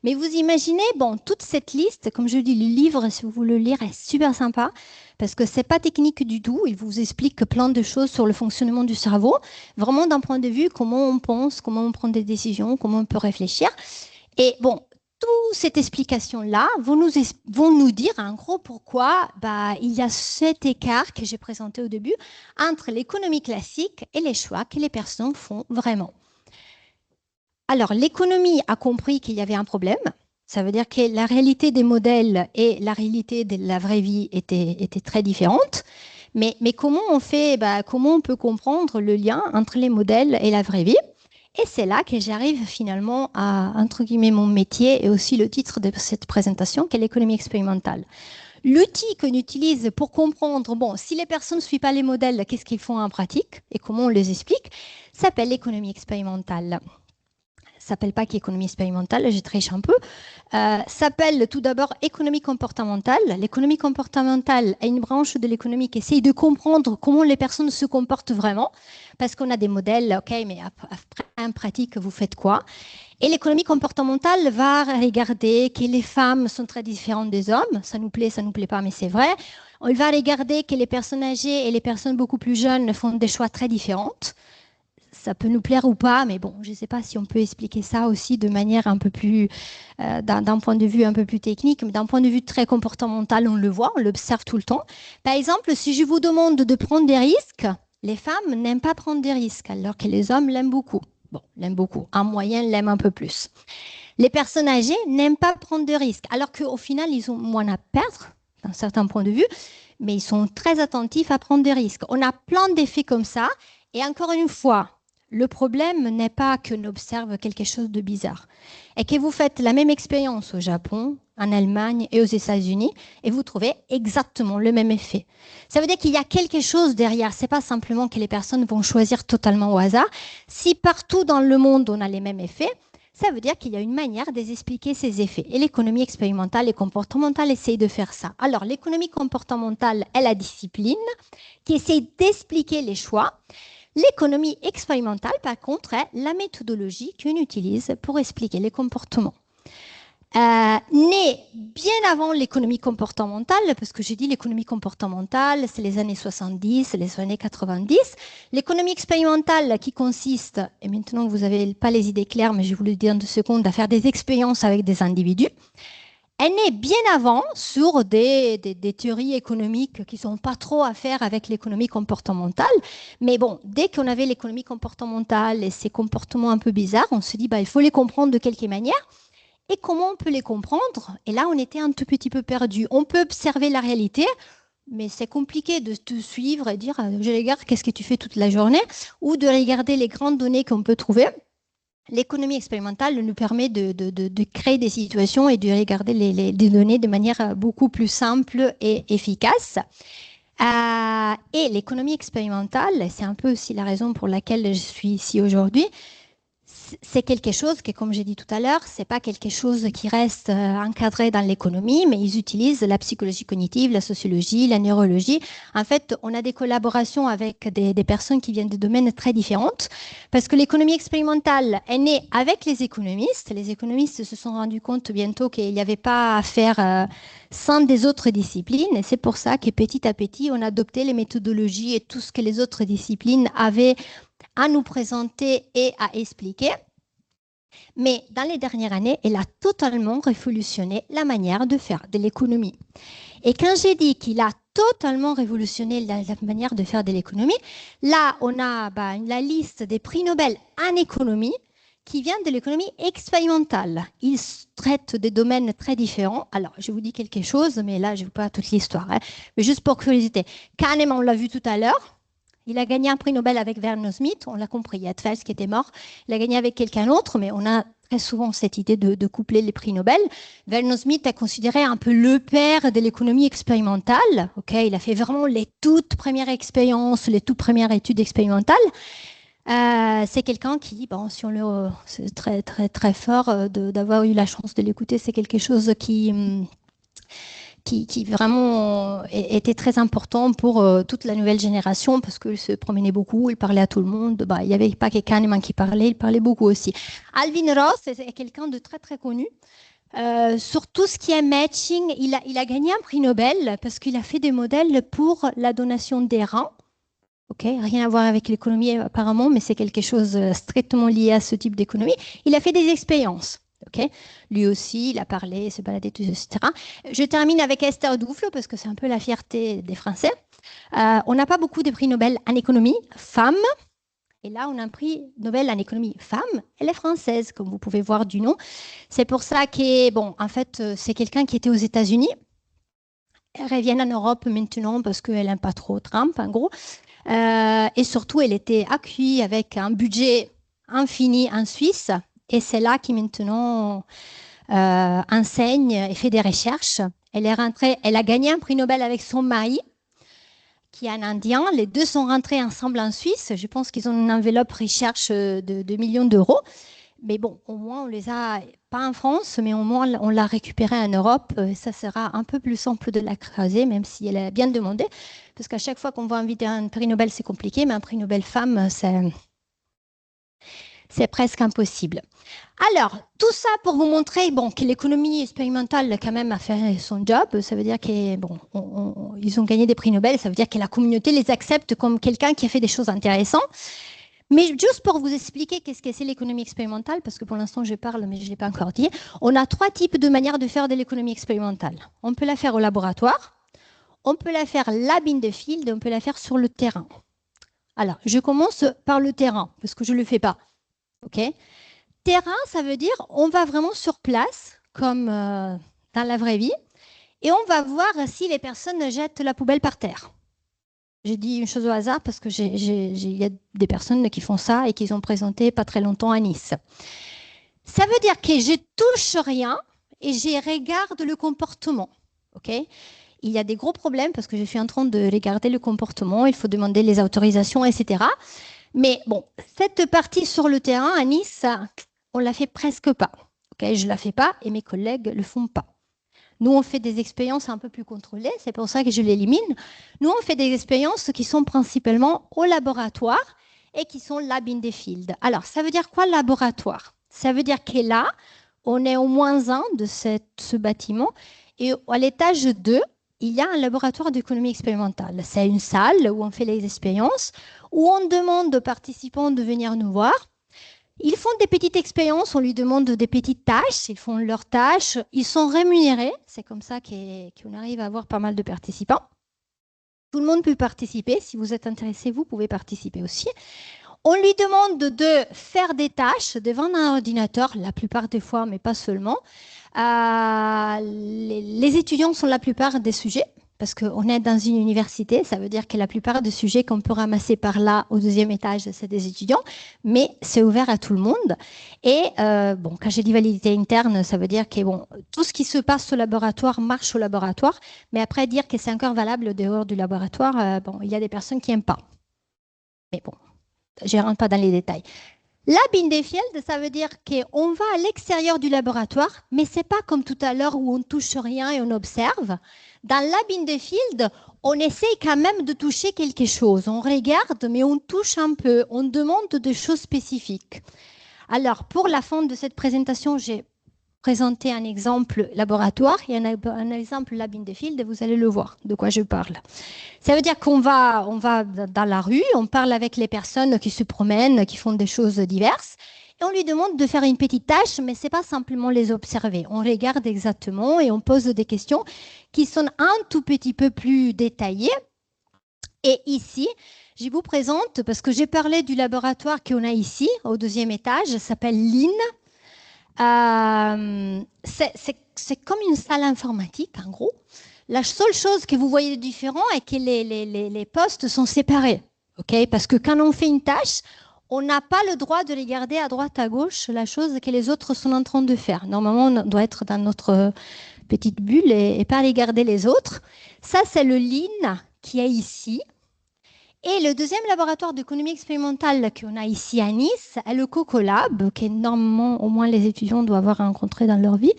Mais vous imaginez, bon, toute cette liste, comme je dis, le livre, si vous voulez le lire, est super sympa, parce que ce n'est pas technique du tout, il vous explique plein de choses sur le fonctionnement du cerveau, vraiment d'un point de vue comment on pense, comment on prend des décisions, comment on peut réfléchir. Et bon, toute cette explication-là vont nous dire en gros pourquoi il y a cet écart que j'ai présenté au début entre l'économie classique et les choix que les personnes font vraiment. Alors, l'économie a compris qu'il y avait un problème. Ça veut dire que la réalité des modèles et la réalité de la vraie vie étaient très différentes. Mais comment on fait, comment on peut comprendre le lien entre les modèles et la vraie vie? Et c'est là que j'arrive finalement à, entre guillemets, mon métier et aussi le titre de cette présentation, qui est l'économie expérimentale. L'outil qu'on utilise pour comprendre, bon, si les personnes ne suivent pas les modèles, qu'est-ce qu'ils font en pratique et comment on les explique, s'appelle l'économie expérimentale. S'appelle pas qu'économie expérimentale, je triche un peu, s'appelle tout d'abord économie comportementale. L'économie comportementale est une branche de l'économie qui essaye de comprendre comment les personnes se comportent vraiment, parce qu'on a des modèles, ok, mais après, en pratique, vous faites quoi? Et l'économie comportementale va regarder que les femmes sont très différentes des hommes, ça nous plaît pas, mais c'est vrai. On va regarder que les personnes âgées et les personnes beaucoup plus jeunes font des choix très différents. Ça peut nous plaire ou pas, mais bon, je ne sais pas si on peut expliquer ça aussi de manière un peu plus, d'un point de vue un peu plus technique, mais d'un point de vue très comportemental, on le voit, on l'observe tout le temps. Par exemple, si je vous demande de prendre des risques, les femmes n'aiment pas prendre des risques, alors que les hommes l'aiment beaucoup. Bon, l'aiment beaucoup. En moyenne, l'aiment un peu plus. Les personnes âgées n'aiment pas prendre de risques, alors qu'au final, ils ont moins à perdre, d'un certain point de vue, mais ils sont très attentifs à prendre des risques. On a plein d'effets comme ça, et encore une fois, le problème n'est pas qu'on observe quelque chose de bizarre, et que vous faites la même expérience au Japon, en Allemagne et aux États-Unis, et vous trouvez exactement le même effet. Ça veut dire qu'il y a quelque chose derrière. C'est pas simplement que les personnes vont choisir totalement au hasard. Si partout dans le monde on a les mêmes effets, ça veut dire qu'il y a une manière d'expliquer ces effets. Et l'économie expérimentale et comportementale essaye de faire ça. Alors, l'économie comportementale est la discipline qui essaye d'expliquer les choix. L'économie expérimentale, par contre, est la méthodologie qu'on utilise pour expliquer les comportements. Né bien avant l'économie comportementale, parce que j'ai dit l'économie comportementale, c'est les années 70, les années 90. L'économie expérimentale qui consiste, et maintenant vous n'avez pas les idées claires, mais je vais vous le dire en 2 secondes, à faire des expériences avec des individus. Elle naît bien avant sur des théories économiques qui ne sont pas trop à faire avec l'économie comportementale. Mais bon, dès qu'on avait l'économie comportementale et ces comportements un peu bizarres, on se dit il faut les comprendre de quelque manière. Et comment on peut les comprendre? Et là, on était un tout petit peu perdu. On peut observer la réalité, mais c'est compliqué de te suivre et dire je regarde qu'est-ce que tu fais toute la journée, ou de regarder les grandes données qu'on peut trouver. L'économie expérimentale nous permet de créer des situations et de regarder les données de manière beaucoup plus simple et efficace. Et l'économie expérimentale, c'est un peu aussi la raison pour laquelle je suis ici aujourd'hui, c'est quelque chose que, comme j'ai dit tout à l'heure, c'est pas quelque chose qui reste encadré dans l'économie, mais ils utilisent la psychologie cognitive, la sociologie, la neurologie. En fait, on a des collaborations avec des personnes qui viennent de domaines très différents, parce que l'économie expérimentale est née avec les économistes. Les économistes se sont rendus compte bientôt qu'il n'y avait pas à faire sans des autres disciplines, et c'est pour ça que petit à petit, on a adopté les méthodologies et tout ce que les autres disciplines avaient à nous présenter et à expliquer. Mais dans les dernières années, elle a totalement révolutionné la manière de faire de l'économie. Et quand j'ai dit qu'il a totalement révolutionné la manière de faire de l'économie, là, on a la liste des prix Nobel en économie qui vient de l'économie expérimentale. Ils traitent des domaines très différents. Alors, je vous dis quelque chose, mais là, je ne vous pas toute l'histoire. Mais juste pour curiosité. Kahneman, on l'a vu tout à l'heure. Il a gagné un prix Nobel avec Vernon Smith, on l'a compris, il y a Tversky qui était mort. Il a gagné avec quelqu'un d'autre, mais on a très souvent cette idée de coupler les prix Nobel. Vernon Smith est considéré un peu le père de l'économie expérimentale. Il a fait vraiment les toutes premières expériences, les toutes premières études expérimentales. C'est quelqu'un qui, si on le, c'est très très très fort d'avoir eu la chance de l'écouter. C'est quelque chose qui vraiment était très important pour toute la nouvelle génération parce qu'il se promenait beaucoup, il parlait à tout le monde. Il n'y avait pas que Kahneman qui parlait, il parlait beaucoup aussi. Alvin Ross est quelqu'un de très très connu. Sur tout ce qui est matching, il a gagné un prix Nobel parce qu'il a fait des modèles pour la donation des reins. Rien à voir avec l'économie apparemment, mais c'est quelque chose strictement lié à ce type d'économie. Il a fait des expériences. Lui aussi, il a parlé, se baladé, etc. Je termine avec Esther Duflo parce que c'est un peu la fierté des Français. On n'a pas beaucoup de prix Nobel en économie, femme. Et là, on a un prix Nobel en économie femme. Elle est française, comme vous pouvez voir du nom. C'est pour ça que, en fait, c'est quelqu'un qui était aux États-Unis. revienne en Europe maintenant parce qu'elle n'aime pas trop Trump, en gros. Et surtout, elle était accueillie avec un budget infini en Suisse. Et c'est là qui maintenant enseigne et fait des recherches. Elle est rentrée, elle a gagné un prix Nobel avec son mari, qui est un Indien. Les deux sont rentrés ensemble en Suisse. Je pense qu'ils ont une enveloppe recherche de millions d'euros. Mais bon, au moins, on les a, pas en France, mais au moins, on l'a récupérée en Europe. Ça sera un peu plus simple de la creuser, même si elle a bien demandé. Parce qu'à chaque fois qu'on va inviter un prix Nobel, c'est compliqué, mais un prix Nobel femme, c'est presque impossible. Alors, tout ça pour vous montrer bon, que l'économie expérimentale, quand même, a fait son job. Ça veut dire qu'ils bon, ils ont gagné des prix Nobel. Ça veut dire que la communauté les accepte comme quelqu'un qui a fait des choses intéressantes. Mais juste pour vous expliquer qu'est-ce que c'est l'économie expérimentale, parce que pour l'instant je parle, mais je ne l'ai pas encore dit, on a trois types de manières de faire de l'économie expérimentale. On peut la faire au laboratoire, on peut la faire lab in the field, et on peut la faire sur le terrain. Alors, je commence par le terrain, parce que je ne le fais pas. OK ? Terrain, ça veut dire on va vraiment sur place, comme dans la vraie vie, et on va voir si les personnes jettent la poubelle par terre. J'ai dit une chose au hasard parce que il y a des personnes qui font ça et qui ont présenté pas très longtemps à Nice. Ça veut dire que je touche rien et je regarde le comportement. Ok ? Il y a des gros problèmes parce que je suis en train de regarder le comportement. Il faut demander les autorisations, etc. Mais bon, cette partie sur le terrain à Nice, on la fait presque pas. Ok ? Je la fais pas et mes collègues le font pas. Nous, on fait des expériences un peu plus contrôlées, c'est pour ça que je l'élimine. Nous, on fait des expériences qui sont principalement au laboratoire et qui sont lab in the field. Alors, ça veut dire quoi laboratoire? Ça veut dire que là, on est au -1 de ce bâtiment et à l'étage 2, il y a un laboratoire d'économie expérimentale. C'est une salle où on fait les expériences, où on demande aux participants de venir nous voir. Ils font des petites expériences, on lui demande des petites tâches, ils font leurs tâches, ils sont rémunérés, c'est comme ça qu'on arrive à avoir pas mal de participants. Tout le monde peut participer, si vous êtes intéressé, vous pouvez participer aussi. On lui demande de faire des tâches devant un ordinateur, la plupart des fois, mais pas seulement. Les étudiants sont la plupart des sujets, parce qu'on est dans une université, ça veut dire que la plupart des sujets qu'on peut ramasser par là, au deuxième étage, c'est des étudiants, mais c'est ouvert à tout le monde. Et bon, quand j'ai dit validité interne, ça veut dire que bon, tout ce qui se passe au laboratoire marche au laboratoire, mais après dire que c'est encore valable dehors du laboratoire, bon, il y a des personnes qui n'aiment pas. Mais bon, je ne rentre pas dans les détails. Lab in the field, ça veut dire qu'on va à l'extérieur du laboratoire, mais ce n'est pas comme tout à l'heure où on ne touche rien et on observe. Dans Lab in the field, on essaye quand même de toucher quelque chose. On regarde, mais on touche un peu. On demande des choses spécifiques. Alors, pour la fin de cette présentation, j'ai présenté un exemple laboratoire et un exemple Lab in the field, et vous allez le voir de quoi je parle. Ça veut dire qu'on va, dans la rue, on parle avec les personnes qui se promènent, qui font des choses diverses, et on lui demande de faire une petite tâche, mais ce n'est pas simplement les observer. On regarde exactement et on pose des questions qui sont un tout petit peu plus détaillées. Et ici, je vous présente, parce que j'ai parlé du laboratoire qu'on a ici, au deuxième étage, ça s'appelle LIN. C'est comme une salle informatique, en gros. La seule chose que vous voyez de différent est que les postes sont séparés. Okay, parce que quand on fait une tâche, on n'a pas le droit de regarder à droite, à gauche la chose que les autres sont en train de faire. Normalement, on doit être dans notre petite bulle et pas regarder les autres. Ça, c'est le LIN qui est ici. Et le deuxième laboratoire d'économie expérimentale qu'on a ici à Nice est le CocoLab, que normalement, au moins les étudiants doivent avoir rencontré dans leur vie,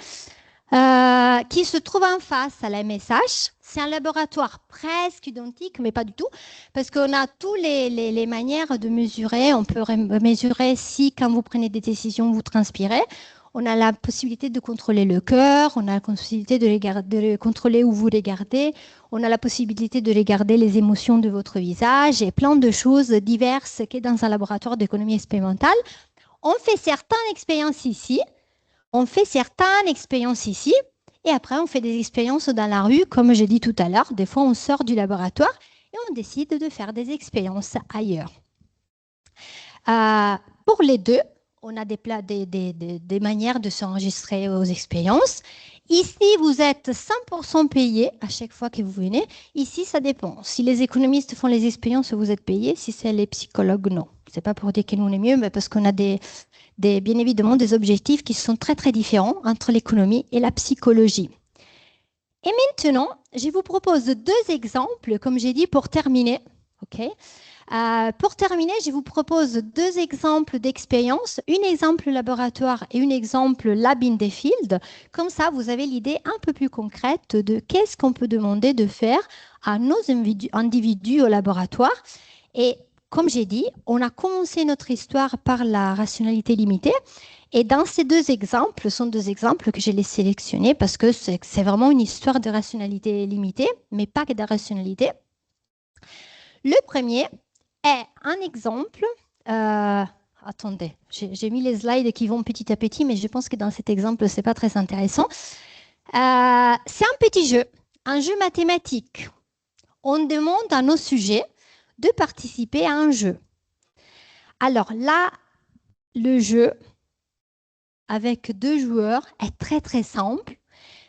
qui se trouve en face à la MSH. C'est un laboratoire presque identique, mais pas du tout, parce qu'on a toutes les manières de mesurer. On peut mesurer si, quand vous prenez des décisions, vous transpirez. On a la possibilité de contrôler le cœur, on a la possibilité de contrôler où vous regardez, on a la possibilité de regarder les émotions de votre visage et plein de choses diverses qui est dans un laboratoire d'économie expérimentale. On fait certaines expériences ici, et après on fait des expériences dans la rue, comme j'ai dit tout à l'heure. Des fois, on sort du laboratoire et on décide de faire des expériences ailleurs. Pour les deux, on a des manières de s'enregistrer aux expériences. Ici, vous êtes 100% payé à chaque fois que vous venez. Ici, ça dépend. Si les économistes font les expériences, vous êtes payé. Si c'est les psychologues, non. C'est pas pour dire que nous, on est mieux, mais parce qu'on a bien évidemment des objectifs qui sont très, très différents entre l'économie et la psychologie. Et maintenant, je vous propose deux exemples, comme j'ai dit, pour terminer. OK. Pour terminer, je vous propose deux exemples d'expérience, un exemple laboratoire et un exemple lab in the field. Comme ça, vous avez l'idée un peu plus concrète de qu'est-ce qu'on peut demander de faire à nos individus au laboratoire. Et comme j'ai dit, on a commencé notre histoire par la rationalité limitée. Et dans ces deux exemples, ce sont deux exemples que je les sélectionnés parce que c'est vraiment une histoire de rationalité limitée, mais pas que de rationalité. Le premier est un exemple. Attendez, j'ai mis les slides qui vont petit à petit, mais je pense que dans cet exemple, ce n'est pas très intéressant. C'est un petit jeu, un jeu mathématique. On demande à nos sujets de participer à un jeu. Alors là, le jeu avec 2 joueurs est très très simple.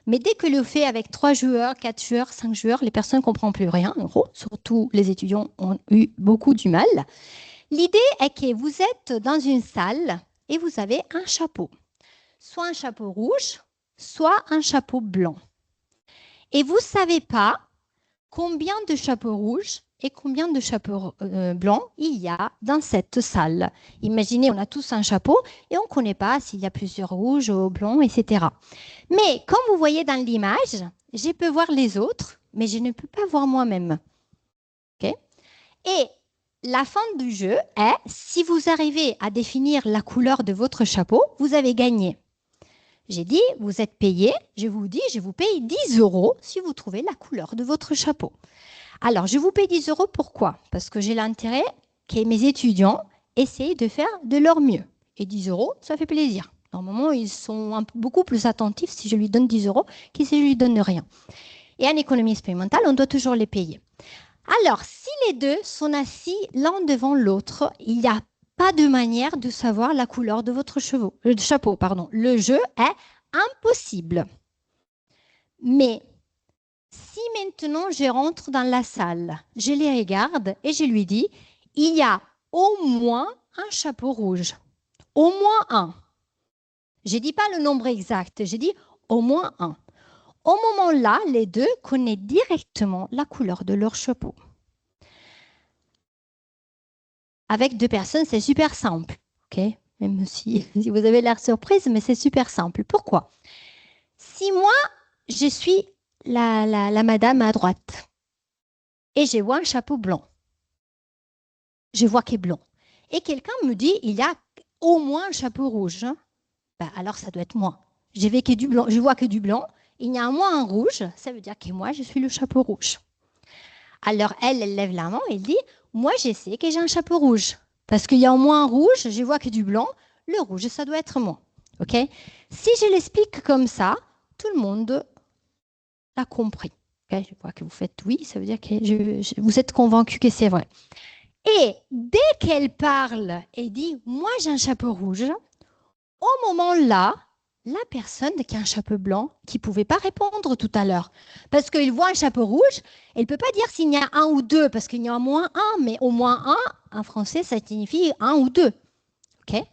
Mais dès que le fait avec 3 joueurs, 4 joueurs, 5 joueurs, les personnes ne comprennent plus rien, en gros. Surtout les étudiants ont eu beaucoup du mal. L'idée est que vous êtes dans une salle et vous avez un chapeau. Soit un chapeau rouge, soit un chapeau blanc. Et vous ne savez pas combien de chapeaux rouges et combien de chapeaux blancs il y a dans cette salle. Imaginez, on a tous un chapeau et on ne connaît pas s'il y a plusieurs rouges ou blancs, etc. Mais comme vous voyez dans l'image, je peux voir les autres, mais je ne peux pas voir moi-même. Okay? Et la fin du jeu est, si vous arrivez à définir la couleur de votre chapeau, vous avez gagné. J'ai dit, vous êtes payé, je vous dis, je vous paye 10 € si vous trouvez la couleur de votre chapeau. Alors, je vous paye 10 € pourquoi? Parce que j'ai l'intérêt que mes étudiants essayent de faire de leur mieux. Et 10 €, ça fait plaisir. Normalement, ils sont beaucoup plus attentifs si je lui donne 10 € que si je lui donne rien. Et en économie expérimentale, on doit toujours les payer. Alors, si les deux sont assis l'un devant l'autre, il n'y a pas de manière de savoir la couleur de votre chapeau. Le jeu est impossible. Mais si maintenant je rentre dans la salle, je les regarde et je lui dis, il y a au moins un chapeau rouge. Au moins un. Je ne dis pas le nombre exact, je dis au moins un. Au moment-là, les deux connaissent directement la couleur de leur chapeau. Avec 2 personnes, c'est super simple. Okay? Même si vous avez l'air surprise, mais c'est super simple. Pourquoi? Si moi, je suis la madame à droite et je vois un chapeau blanc, je vois qu'il est blanc, et quelqu'un me dit il y a au moins un chapeau rouge, ben, alors ça doit être moi. Je vois que du blanc, il y a au moins un rouge, ça veut dire que moi, je suis le chapeau rouge. Alors elle lève la main et elle dit moi, je sais que j'ai un chapeau rouge. Parce qu'il y a au moins un rouge, je vois que du blanc, le rouge, ça doit être moi. Okay? Si je l'explique comme ça, tout le monde l'a compris. Okay? Je vois que vous faites oui, ça veut dire que vous êtes convaincu que c'est vrai. Et dès qu'elle parle et dit « moi j'ai un chapeau rouge », au moment-là, la personne qui a un chapeau blanc, qui ne pouvait pas répondre tout à l'heure, parce qu'il voit un chapeau rouge, elle ne peut pas dire s'il y a un ou deux, parce qu'il y a au moins un, mais au moins un, en français, ça signifie un ou deux. Okay?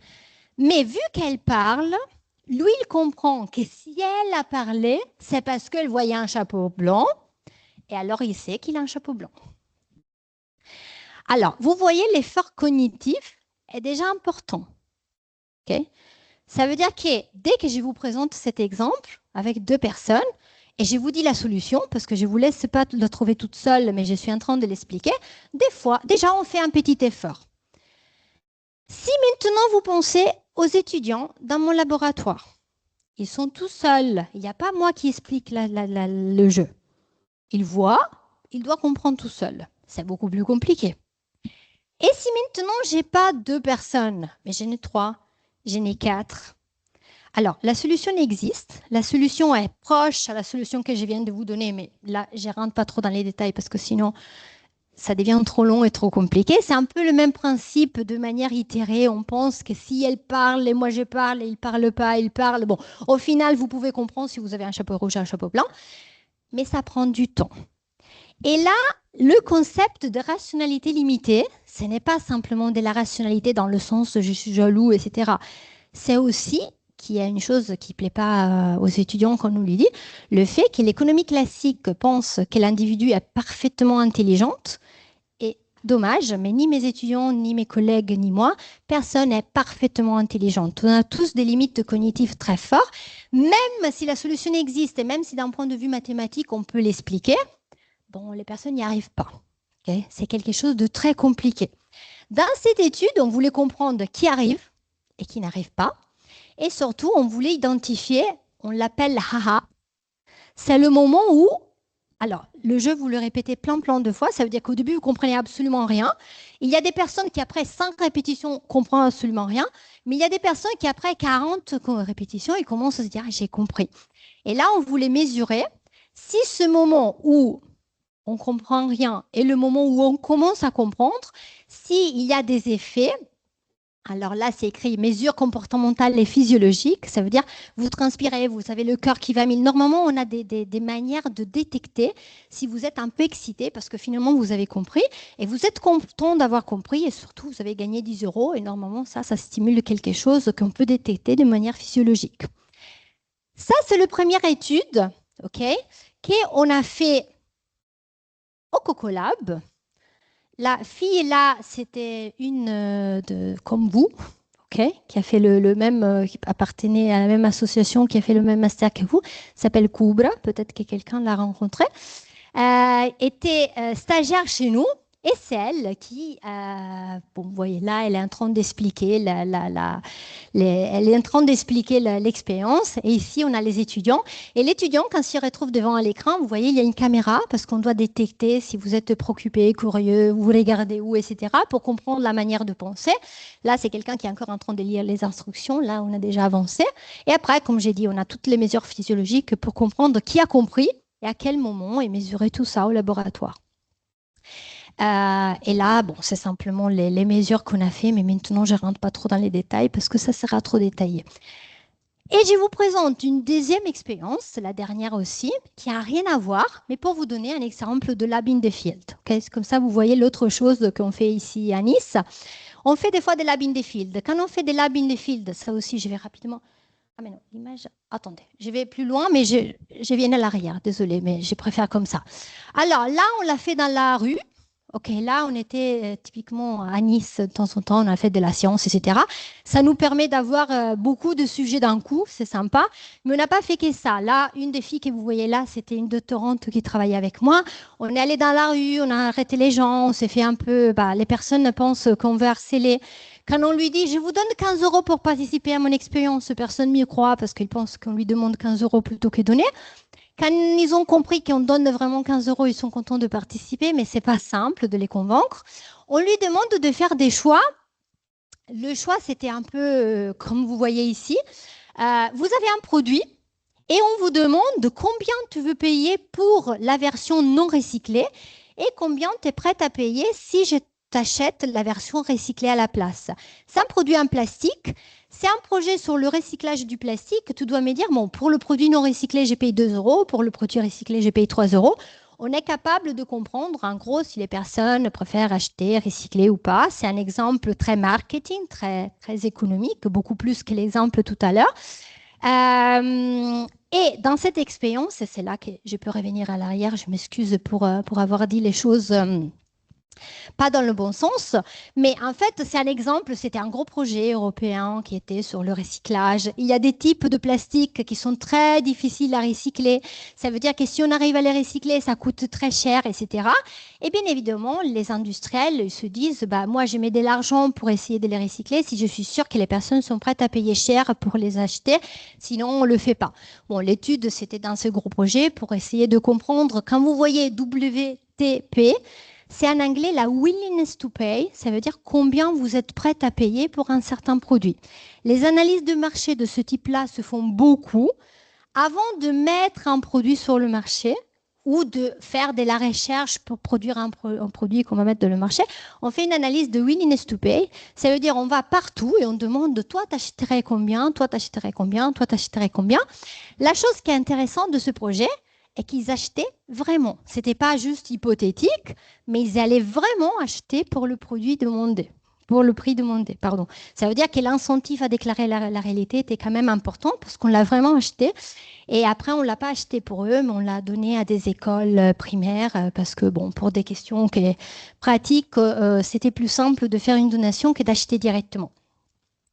Mais vu qu'elle parle, lui, il comprend que si elle a parlé, c'est parce qu'elle voyait un chapeau blanc, et alors il sait qu'il a un chapeau blanc. Alors, vous voyez, l'effort cognitif est déjà important. Okay? Ça veut dire que dès que je vous présente cet exemple avec 2 personnes, et je vous dis la solution, parce que je ne vous laisse pas la trouver toute seule, mais je suis en train de l'expliquer, des fois, déjà, on fait un petit effort. Si maintenant vous pensez aux étudiants dans mon laboratoire, ils sont tout seuls, il n'y a pas moi qui explique le jeu. Ils voient, ils doivent comprendre tout seul. C'est beaucoup plus compliqué. Et si maintenant, je n'ai pas 2 personnes, mais j'en ai 3, j'en ai 4, alors, la solution existe. La solution est proche à la solution que je viens de vous donner, mais là, je ne rentre pas trop dans les détails parce que sinon, ça devient trop long et trop compliqué. C'est un peu le même principe de manière itérée. On pense que si elle parle et moi je parle et il parle pas, il parle. Bon, au final, vous pouvez comprendre si vous avez un chapeau rouge et un chapeau blanc, mais ça prend du temps. Et là, le concept de rationalité limitée, ce n'est pas simplement de la rationalité dans le sens je suis jaloux, etc. C'est aussi qu'il y a une chose qui ne plaît pas aux étudiants quand on nous le dit, le fait que l'économie classique pense que l'individu est parfaitement intelligente. Et dommage, mais ni mes étudiants, ni mes collègues, ni moi, personne n'est parfaitement intelligente. On a tous des limites cognitives très fortes, même si la solution existe et même si d'un point de vue mathématique, on peut l'expliquer. Bon, les personnes n'y arrivent pas. Okay, c'est quelque chose de très compliqué. Dans cette étude, on voulait comprendre qui arrive et qui n'arrive pas. Et surtout, on voulait identifier, on l'appelle haha. C'est le moment où, alors, le jeu, vous le répétez plein de fois, ça veut dire qu'au début, vous ne comprenez absolument rien. Il y a des personnes qui, après 5 répétitions, comprennent absolument rien. Mais il y a des personnes qui, après 40 répétitions, ils commencent à se dire, ah, j'ai compris. Et là, on voulait mesurer si ce moment où on comprend rien et le moment où on commence à comprendre, s'il y a des effets. Alors là, c'est écrit mesures comportementales et physiologiques. Ça veut dire vous transpirez, vous avez le cœur qui va mille. Normalement, on a des manières de détecter si vous êtes un peu excité parce que finalement, vous avez compris et vous êtes content d'avoir compris et surtout, vous avez gagné 10 euros et normalement, ça stimule quelque chose qu'on peut détecter de manière physiologique. Ça, c'est la première étude, OK, qu'on a fait au Cocolab. La fille là, c'était une comme vous, ok, qui a fait le même, qui appartenait à la même association, qui a fait le même master que vous, s'appelle Koubra, peut-être que quelqu'un l'a rencontrée, était stagiaire chez nous. Et c'est elle qui, bon, vous voyez là, elle est en train d'expliquer elle est en train d'expliquer l'expérience. Et ici, on a les étudiants. Et l'étudiant, quand il se retrouve devant l'écran, vous voyez, il y a une caméra parce qu'on doit détecter si vous êtes préoccupé, curieux, vous regardez où, etc. pour comprendre la manière de penser. Là, c'est quelqu'un qui est encore en train de lire les instructions. Là, on a déjà avancé. Et après, comme j'ai dit, on a toutes les mesures physiologiques pour comprendre qui a compris et à quel moment et mesurer tout ça au laboratoire. Et là, bon, c'est simplement les mesures qu'on a fait, mais maintenant, je ne rentre pas trop dans les détails parce que ça sera trop détaillé. Et je vous présente une deuxième expérience, la dernière aussi, qui n'a rien à voir, mais pour vous donner un exemple de lab in the field. Okay, comme ça, vous voyez l'autre chose qu'on fait ici à Nice. On fait des fois des lab in the field. Quand on fait des lab in the field, ça aussi, je vais rapidement... Ah mais non, l'image... Attendez, je vais plus loin, mais je viens à l'arrière. Désolée, mais je préfère comme ça. Alors là, on l'a fait dans la rue. Ok, là, on était typiquement à Nice de temps en temps, on a fait de la science, etc. Ça nous permet d'avoir beaucoup de sujets d'un coup, c'est sympa. Mais on n'a pas fait que ça. Là, une des filles que vous voyez là, c'était une doctorante qui travaillait avec moi. On est allé dans la rue, on a arrêté les gens, on s'est fait un peu... les personnes pensent qu'on veut harceler. Quand on lui dit, je vous donne 15 euros pour participer à mon expérience, personne ne m'y croit parce qu'il pense qu'on lui demande 15 euros plutôt que donner. Quand ils ont compris qu'on donne vraiment 15 euros, ils sont contents de participer, mais ce n'est pas simple de les convaincre. On lui demande de faire des choix. Le choix, c'était un peu comme vous voyez ici. Vous avez un produit et on vous demande combien tu veux payer pour la version non recyclée et combien tu es prête à payer si je t'achète la version recyclée à la place. C'est un produit en plastique. C'est un projet sur le recyclage du plastique. Tu dois me dire, bon, pour le produit non recyclé, j'ai payé 2 euros. Pour le produit recyclé, j'ai payé 3 euros. On est capable de comprendre, en gros, si les personnes préfèrent acheter, recycler ou pas. C'est un exemple très marketing, très, très économique, beaucoup plus que l'exemple tout à l'heure. Et dans cette expérience, et c'est là que je peux revenir à l'arrière, je m'excuse pour avoir dit les choses... pas dans le bon sens, mais en fait, c'est un exemple, c'était un gros projet européen qui était sur le recyclage. Il y a des types de plastique qui sont très difficiles à recycler. Ça veut dire que si on arrive à les recycler, ça coûte très cher, etc. Et bien évidemment, les industriels se disent, moi, je mets de l'argent pour essayer de les recycler si je suis sûre que les personnes sont prêtes à payer cher pour les acheter, sinon on ne le fait pas. Bon, l'étude, c'était dans ce gros projet pour essayer de comprendre. Quand vous voyez WTP, c'est en anglais la willingness to pay, ça veut dire combien vous êtes prête à payer pour un certain produit. Les analyses de marché de ce type-là se font beaucoup. Avant de mettre un produit sur le marché, ou de faire de la recherche pour produire un produit qu'on va mettre dans le marché, on fait une analyse de willingness to pay. Ça veut dire on va partout et on demande toi t'achèterais combien, toi t'achèterais combien, toi t'achèterais combien. La chose qui est intéressante de ce projet est qu'ils achetaient vraiment. C'était pas juste hypothétique, mais ils allaient vraiment acheter pour le produit demandé. Pour le prix demandé, pardon. Ça veut dire que l'incentive à déclarer la réalité était quand même important parce qu'on l'a vraiment acheté. Et après, on ne l'a pas acheté pour eux, mais on l'a donné à des écoles primaires parce que, bon, pour des questions pratiques, c'était plus simple de faire une donation que d'acheter directement.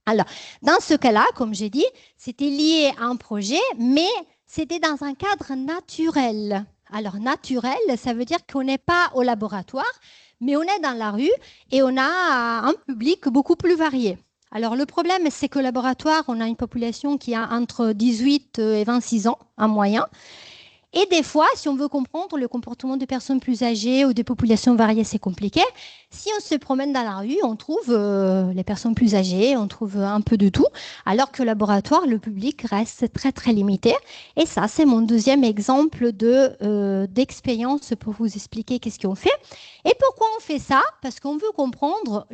Alors, dans ce cas-là, comme j'ai dit, c'était lié à un projet, mais c'était dans un cadre naturel. Alors, naturel, ça veut dire qu'on n'est pas au laboratoire, mais on est dans la rue et on a un public beaucoup plus varié. Alors, le problème, c'est qu'au laboratoire, on a une population qui a entre 18 et 26 ans en moyen. Et des fois, si on veut comprendre le comportement de personnes plus âgées ou des populations variées, c'est compliqué. Si on se promène dans la rue, on trouve les personnes plus âgées, on trouve un peu de tout, alors qu'au laboratoire, le public reste très, très limité. Et ça, c'est mon deuxième exemple d'expérience pour vous expliquer qu'est-ce qu'on fait. Et pourquoi on fait ça? Parce qu'on veut comprendre,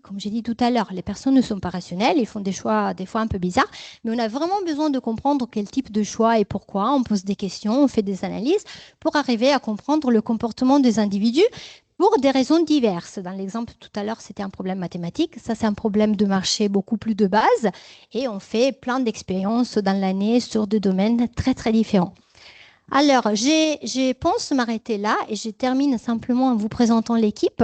comme j'ai dit tout à l'heure, les personnes ne sont pas rationnelles, ils font des choix des fois un peu bizarres, mais on a vraiment besoin de comprendre quel type de choix et pourquoi. On pose des questions, on fait des analyses pour arriver à comprendre le comportement des individus pour des raisons diverses. Dans l'exemple tout à l'heure, c'était un problème mathématique. Ça, c'est un problème de marché beaucoup plus de base. Et on fait plein d'expériences dans l'année sur des domaines très, très différents. Alors, je pense m'arrêter là et je termine simplement en vous présentant l'équipe.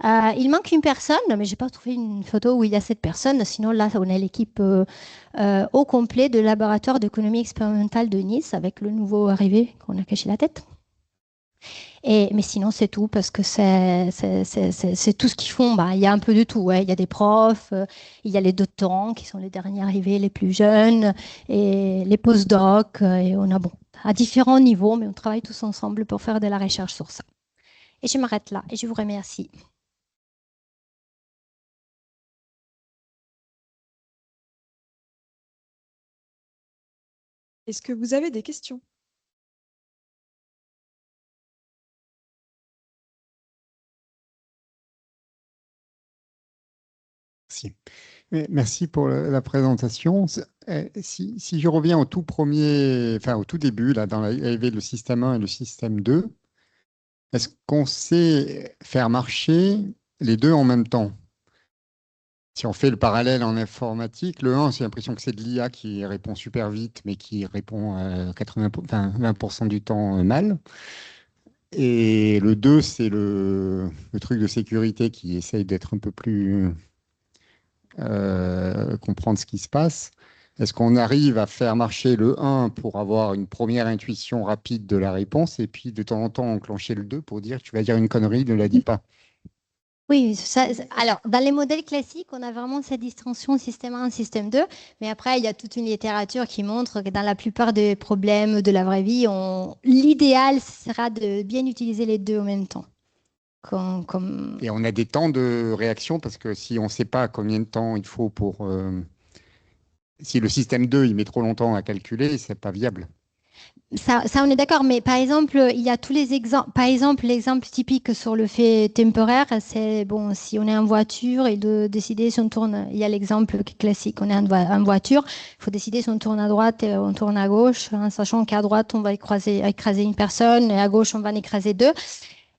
Il manque une personne, mais je n'ai pas trouvé une photo où il y a cette personne. Sinon, là, on a l'équipe au complet de laboratoire d'économie expérimentale de Nice avec le nouveau arrivé qu'on a caché la tête. Mais sinon, c'est tout parce que c'est tout ce qu'ils font. Bah, il y a un peu de tout. Ouais. Il y a des profs, il y a les doctorants qui sont les derniers arrivés, les plus jeunes, et les postdocs. Et on a, bon, à différents niveaux, mais on travaille tous ensemble pour faire de la recherche sur ça. Et je m'arrête là et je vous remercie. Est-ce que vous avez des questions? Merci. Merci pour la présentation. Si je reviens au tout premier, enfin au tout début, là, dans l'arrivée le système 1 et le système 2, est-ce qu'on sait faire marcher les deux en même temps? Si on fait le parallèle en informatique, le 1, j'ai l'impression que c'est de l'IA qui répond super vite, mais qui répond 20% du temps mal. Et le 2, c'est le truc de sécurité qui essaye d'être un peu plus comprendre ce qui se passe. Est-ce qu'on arrive à faire marcher le 1 pour avoir une première intuition rapide de la réponse et puis de temps en temps enclencher le 2 pour dire tu vas dire une connerie, ne la dis pas? Oui, alors dans les modèles classiques, on a vraiment cette distinction système 1, système 2, mais après, il y a toute une littérature qui montre que dans la plupart des problèmes de la vraie vie, l'idéal sera de bien utiliser les deux en même temps. Et on a des temps de réaction parce que si on ne sait pas combien de temps il faut pour... si le système 2 il met trop longtemps à calculer, c'est pas viable. Ça, on est d'accord, mais par exemple, il y a tous les exemples. Par exemple, l'exemple typique sur le fait temporaire, c'est bon, si on est en voiture et de décider si on tourne. Il y a l'exemple classique, on est en voiture, il faut décider si on tourne à droite et on tourne à gauche, en sachant qu'à droite on va écraser une personne et à gauche on va en écraser deux.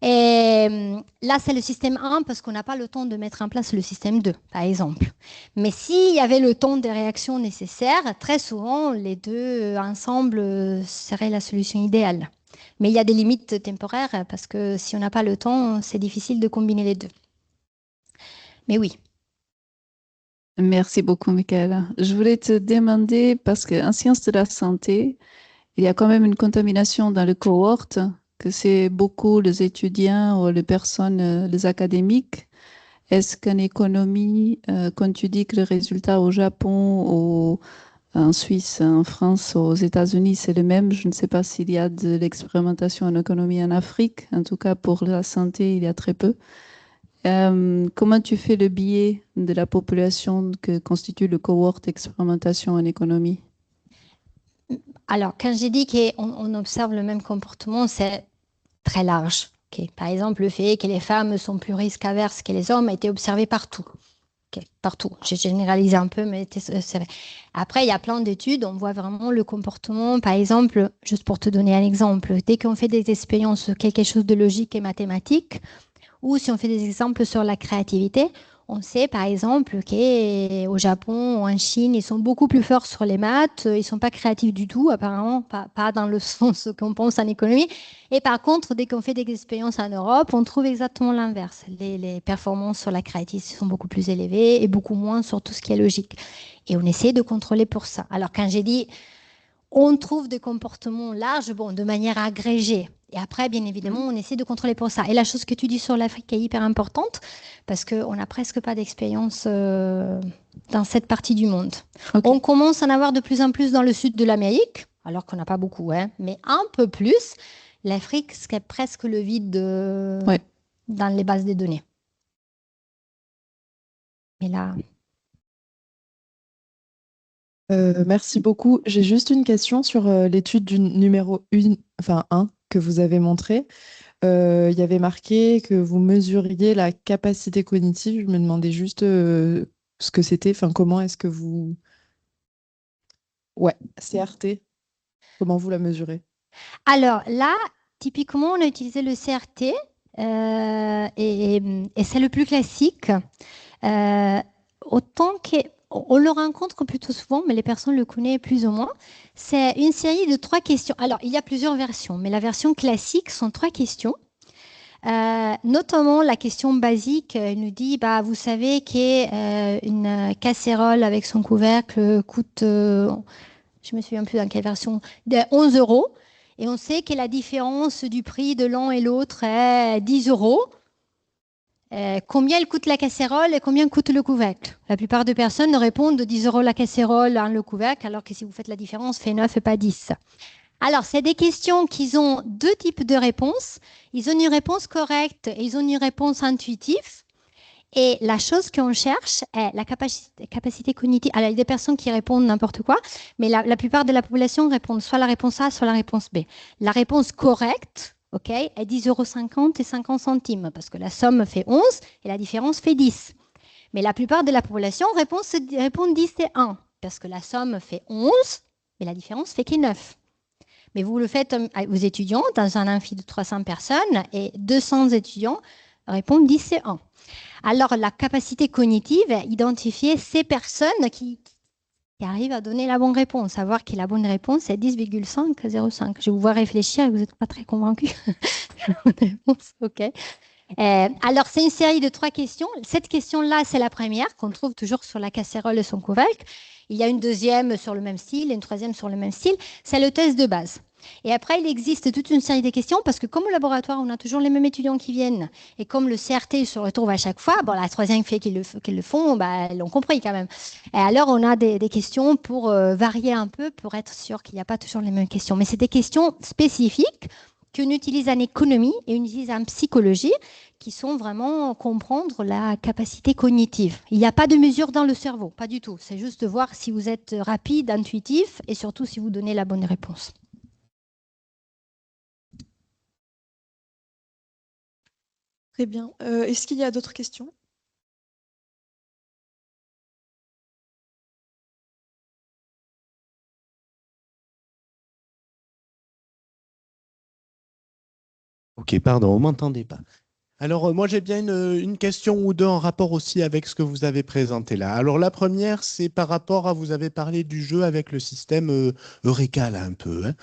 Et là, c'est le système 1 parce qu'on n'a pas le temps de mettre en place le système 2, par exemple. Mais s'il y avait le temps de réaction nécessaire, très souvent, les deux ensemble seraient la solution idéale. Mais il y a des limites temporaires parce que si on n'a pas le temps, c'est difficile de combiner les deux. Mais oui. Merci beaucoup, Michaela. Je voulais te demander, parce qu'en sciences de la santé, il y a quand même une contamination dans le cohort, que c'est beaucoup les étudiants ou les personnes, les académiques. Est-ce qu'en économie, quand tu dis que le résultat au Japon, en Suisse, en France, aux États-Unis, c'est le même, je ne sais pas s'il y a de l'expérimentation en économie en Afrique. En tout cas, pour la santé, il y a très peu. Comment tu fais le biais de la population que constitue le cohort expérimentation en économie? Alors, quand j'ai dit qu'on observe le même comportement, c'est très large. Ok. Par exemple, le fait que les femmes sont plus risque averses que les hommes a été observé partout. Ok, partout. J'ai généralisé un peu, mais c'est vrai. Après, il y a plein d'études, on voit vraiment le comportement. Par exemple, juste pour te donner un exemple, dès qu'on fait des expériences sur quelque chose de logique et mathématique, ou si on fait des exemples sur la créativité, on sait par exemple qu'au Japon ou en Chine, ils sont beaucoup plus forts sur les maths, ils ne sont pas créatifs du tout, apparemment, pas dans le sens qu'on pense en économie. Et par contre, dès qu'on fait des expériences en Europe, on trouve exactement l'inverse. Les performances sur la créativité sont beaucoup plus élevées et beaucoup moins sur tout ce qui est logique. Et on essaie de contrôler pour ça. Alors quand j'ai dit on trouve des comportements larges, bon, de manière agrégée. Et après, bien évidemment, on essaie de contrôler pour ça. Et la chose que tu dis sur l'Afrique est hyper importante parce qu'on n'a presque pas d'expérience dans cette partie du monde. Ok. On commence à en avoir de plus en plus dans le sud de l'Amérique, alors qu'on n'a pas beaucoup, hein, mais un peu plus. L'Afrique, c'est presque le vide Ouais. dans les bases de données. Et là, Merci beaucoup. J'ai juste une question sur l'étude du numéro 1 que vous avez montré. Il y avait marqué que vous mesuriez la capacité cognitive. Je me demandais juste ce que c'était, enfin comment est-ce que vous... Ouais, CRT, comment vous la mesurez? alors là, typiquement, on a utilisé le CRT et c'est le plus classique. Autant qu'on le rencontre plutôt souvent, mais les personnes le connaissent plus ou moins. C'est une série de 3 questions. Alors, il y a plusieurs versions, mais la version classique sont 3 questions. Notamment la question basique, elle nous dit, bah, vous savez qu'une casserole avec son couvercle coûte, je me souviens plus dans quelle version, de 11 euros. Et on sait que la différence du prix de l'un et l'autre est 10 euros. Combien elle coûte la casserole et combien coûte le couvercle? La plupart des personnes répondent 10 euros la casserole, en le couvercle, alors que si vous faites la différence, fait 9 et pas 10. Alors, c'est des questions qui ont 2 types de réponses. Ils ont une réponse correcte et ils ont une réponse intuitive. Et la chose qu'on cherche est la capacité cognitive. Alors, il y a des personnes qui répondent n'importe quoi, mais la plupart de la population répond soit la réponse A, soit la réponse B. La réponse correcte, ok, est 10,50 € et 50 centimes, parce que la somme fait 11 et la différence fait 10. Mais la plupart de la population répond 10 et 1, parce que la somme fait 11 et la différence fait que 9. Mais vous le faites aux étudiants dans un amphi de 300 personnes et 200 étudiants répondent 10 et 1. Alors, la capacité cognitive est identifier ces personnes qui arrivent à donner la bonne réponse, savoir que la bonne réponse est 10,505. Je vous vois réfléchir et vous n'êtes pas très convaincus. La bonne réponse, ok. Alors, c'est une série de 3 questions. Cette question-là, c'est la première qu'on trouve toujours sur la casserole et son couvercle. Il y a une deuxième sur le même style et une troisième sur le même style. C'est le test de base. Et après, il existe toute une série de questions parce que comme au laboratoire, on a toujours les mêmes étudiants qui viennent et comme le CRT se retrouve à chaque fois, bon, la troisième fait qu'ils le font, bah, ils l'ont compris quand même. Et alors, on a des questions pour varier un peu, pour être sûr qu'il n'y a pas toujours les mêmes questions. Mais c'est des questions spécifiques qu'on utilise en économie et on utilise en psychologie qui sont vraiment comprendre la capacité cognitive. Il n'y a pas de mesure dans le cerveau, pas du tout. C'est juste de voir si vous êtes rapide, intuitif et surtout si vous donnez la bonne réponse. Très bien. Est-ce qu'il y a d'autres questions? Ok, pardon, on ne m'entendait pas. Alors, moi, j'ai bien une question ou deux en rapport aussi avec ce que vous avez présenté là. Alors, la première, c'est par rapport à, vous avez parlé du jeu avec le système Eureka, là, un peu. Hein.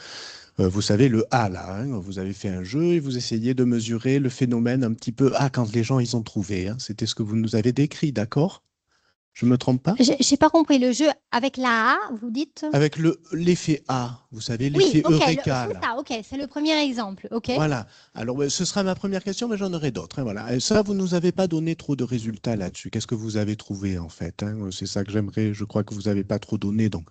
Vous savez, le A, là, hein, vous avez fait un jeu et vous essayez de mesurer le phénomène un petit peu, ah, quand les gens, ils ont trouvé. Hein. C'était ce que vous nous avez décrit, d'accord? Je ne me trompe pas? Je n'ai pas compris le jeu avec la A, vous dites? Avec l'effet A, vous savez, Oui, l'effet ok, Eureka, c'est là. ça, ok, c'est le premier exemple, ok. Voilà. Alors, ce sera ma première question, mais j'en aurai d'autres. Hein, voilà. Et ça, vous ne nous avez pas donné trop de résultats là-dessus. Qu'est-ce que vous avez trouvé, en fait? Hein? C'est ça que j'aimerais, je crois que vous n'avez pas trop donné, donc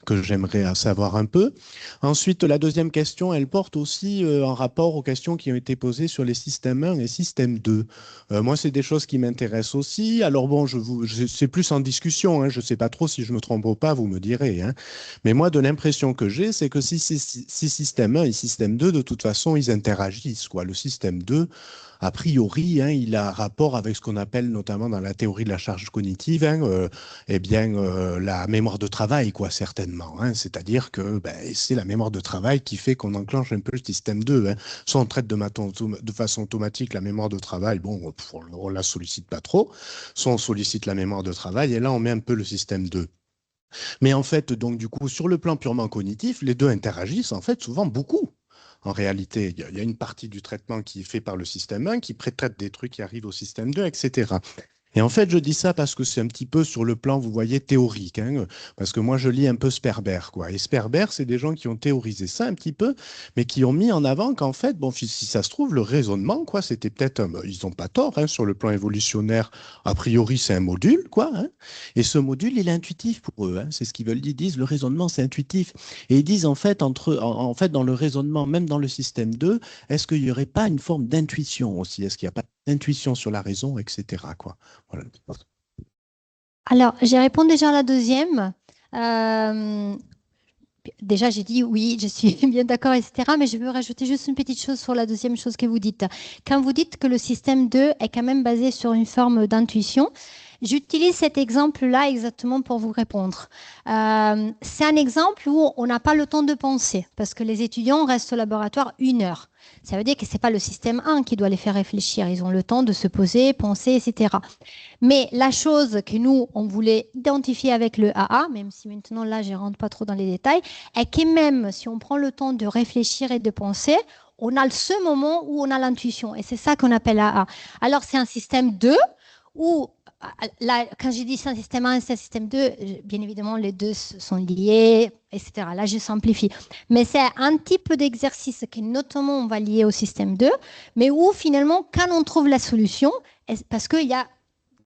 que j'aimerais savoir un peu. Ensuite, la deuxième question, elle porte aussi en rapport aux questions qui ont été posées sur les systèmes 1 et système 2. Moi, c'est des choses qui m'intéressent aussi. Alors, bon, c'est plus en discussion, hein, je ne sais pas trop si je me trompe ou pas, vous me direz. Hein. Mais moi, de l'impression que j'ai, c'est que si système 1 et système 2, de toute façon, ils interagissent, quoi. Le système 2, a priori, hein, il a rapport avec ce qu'on appelle notamment dans la théorie de la charge cognitive, hein, la mémoire de travail, quoi, certainement. Hein. C'est-à-dire que c'est la mémoire de travail qui fait qu'on enclenche un peu le système 2. Hein. Soit on traite de façon automatique la mémoire de travail, bon, on ne la sollicite pas trop, soit on sollicite la mémoire de travail, et là, on met un peu le système 2. Mais en fait, donc du coup, sur le plan purement cognitif, les deux interagissent en fait souvent beaucoup. En réalité, il y a une partie du traitement qui est fait par le système 1 qui pré-traite des trucs qui arrivent au système 2, etc. Et en fait, je dis ça parce que c'est un petit peu sur le plan, vous voyez, théorique. Hein, parce que moi, je lis un peu Sperber, quoi. Et Sperber, c'est des gens qui ont théorisé ça un petit peu, mais qui ont mis en avant qu'en fait, bon, si ça se trouve, le raisonnement, quoi, c'était peut-être, ils n'ont pas tort, hein, sur le plan évolutionnaire, a priori, c'est un module, quoi. Hein, et ce module, il est intuitif pour eux. Hein, c'est ce qu'ils veulent dire. Ils disent, le raisonnement, c'est intuitif. Et ils disent, en fait, en fait, dans le raisonnement, même dans le système 2, est-ce qu'il n'y aurait pas une forme d'intuition aussi? Est-ce qu'il n'y a pas d'intuition sur la raison, etc., quoi. Voilà. Alors, j'ai répondu déjà à la deuxième. Déjà, j'ai dit oui, je suis bien d'accord, etc. Mais je veux rajouter juste une petite chose sur la deuxième chose que vous dites. Quand vous dites que le système 2 est quand même basé sur une forme d'intuition, j'utilise cet exemple-là exactement pour vous répondre. C'est un exemple où on n'a pas le temps de penser, parce que les étudiants restent au laboratoire 1 heure. Ça veut dire que ce n'est pas le système 1 qui doit les faire réfléchir. Ils ont le temps de se poser, penser, etc. Mais la chose que nous, on voulait identifier avec le AA, même si maintenant là, je ne rentre pas trop dans les détails, est que même si on prend le temps de réfléchir et de penser, on a ce moment où on a l'intuition. Et c'est ça qu'on appelle AA. Alors, c'est un système 2 où, là, quand j'ai dit c'est un système 1 et c'est un système 2, bien évidemment, les deux sont liés, etc. Là, je simplifie. Mais c'est un type d'exercice que notamment on va lier au système 2, mais où finalement, quand on trouve la solution, parce qu'il y a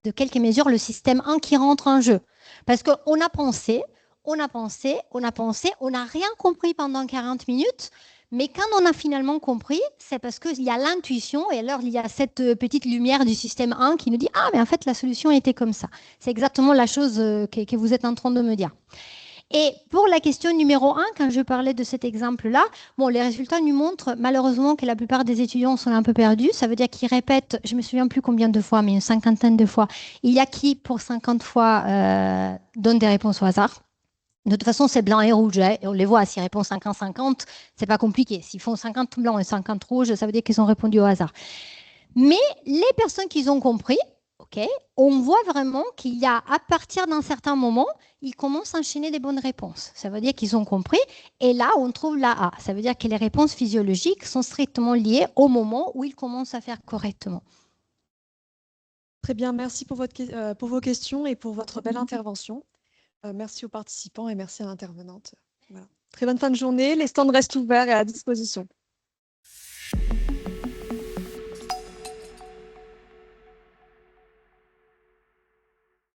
de quelques mesures le système 1 qui rentre en jeu. Parce qu'on a pensé, on n'a rien compris pendant 40 minutes, mais quand on a finalement compris, c'est parce qu'il y a l'intuition, et alors il y a cette petite lumière du système 1 qui nous dit « Ah, mais en fait, la solution était comme ça ». C'est exactement la chose que vous êtes en train de me dire. Et pour la question numéro 1, quand je parlais de cet exemple-là, bon, les résultats nous montrent malheureusement que la plupart des étudiants sont un peu perdus. Ça veut dire qu'ils répètent, je ne me souviens plus combien de fois, mais une cinquantaine de fois. Il y a qui, pour 50 fois, donne des réponses au hasard. De toute façon, c'est blanc et rouge. Hein, et on les voit, s'ils répondent 50-50, c'est pas compliqué. S'ils font 50 blancs et 50 rouges, ça veut dire qu'ils ont répondu au hasard. Mais les personnes qui ont compris, okay, on voit vraiment qu'il y a, à partir d'un certain moment, ils commencent à enchaîner des bonnes réponses. Ça veut dire qu'ils ont compris. Et là, on trouve la A. Ça veut dire que les réponses physiologiques sont strictement liées au moment où ils commencent à faire correctement. Très bien, merci pour vos questions et pour votre belle intervention. Merci aux participants et merci à l'intervenante. Voilà. Très bonne fin de journée. Les stands restent ouverts et à disposition.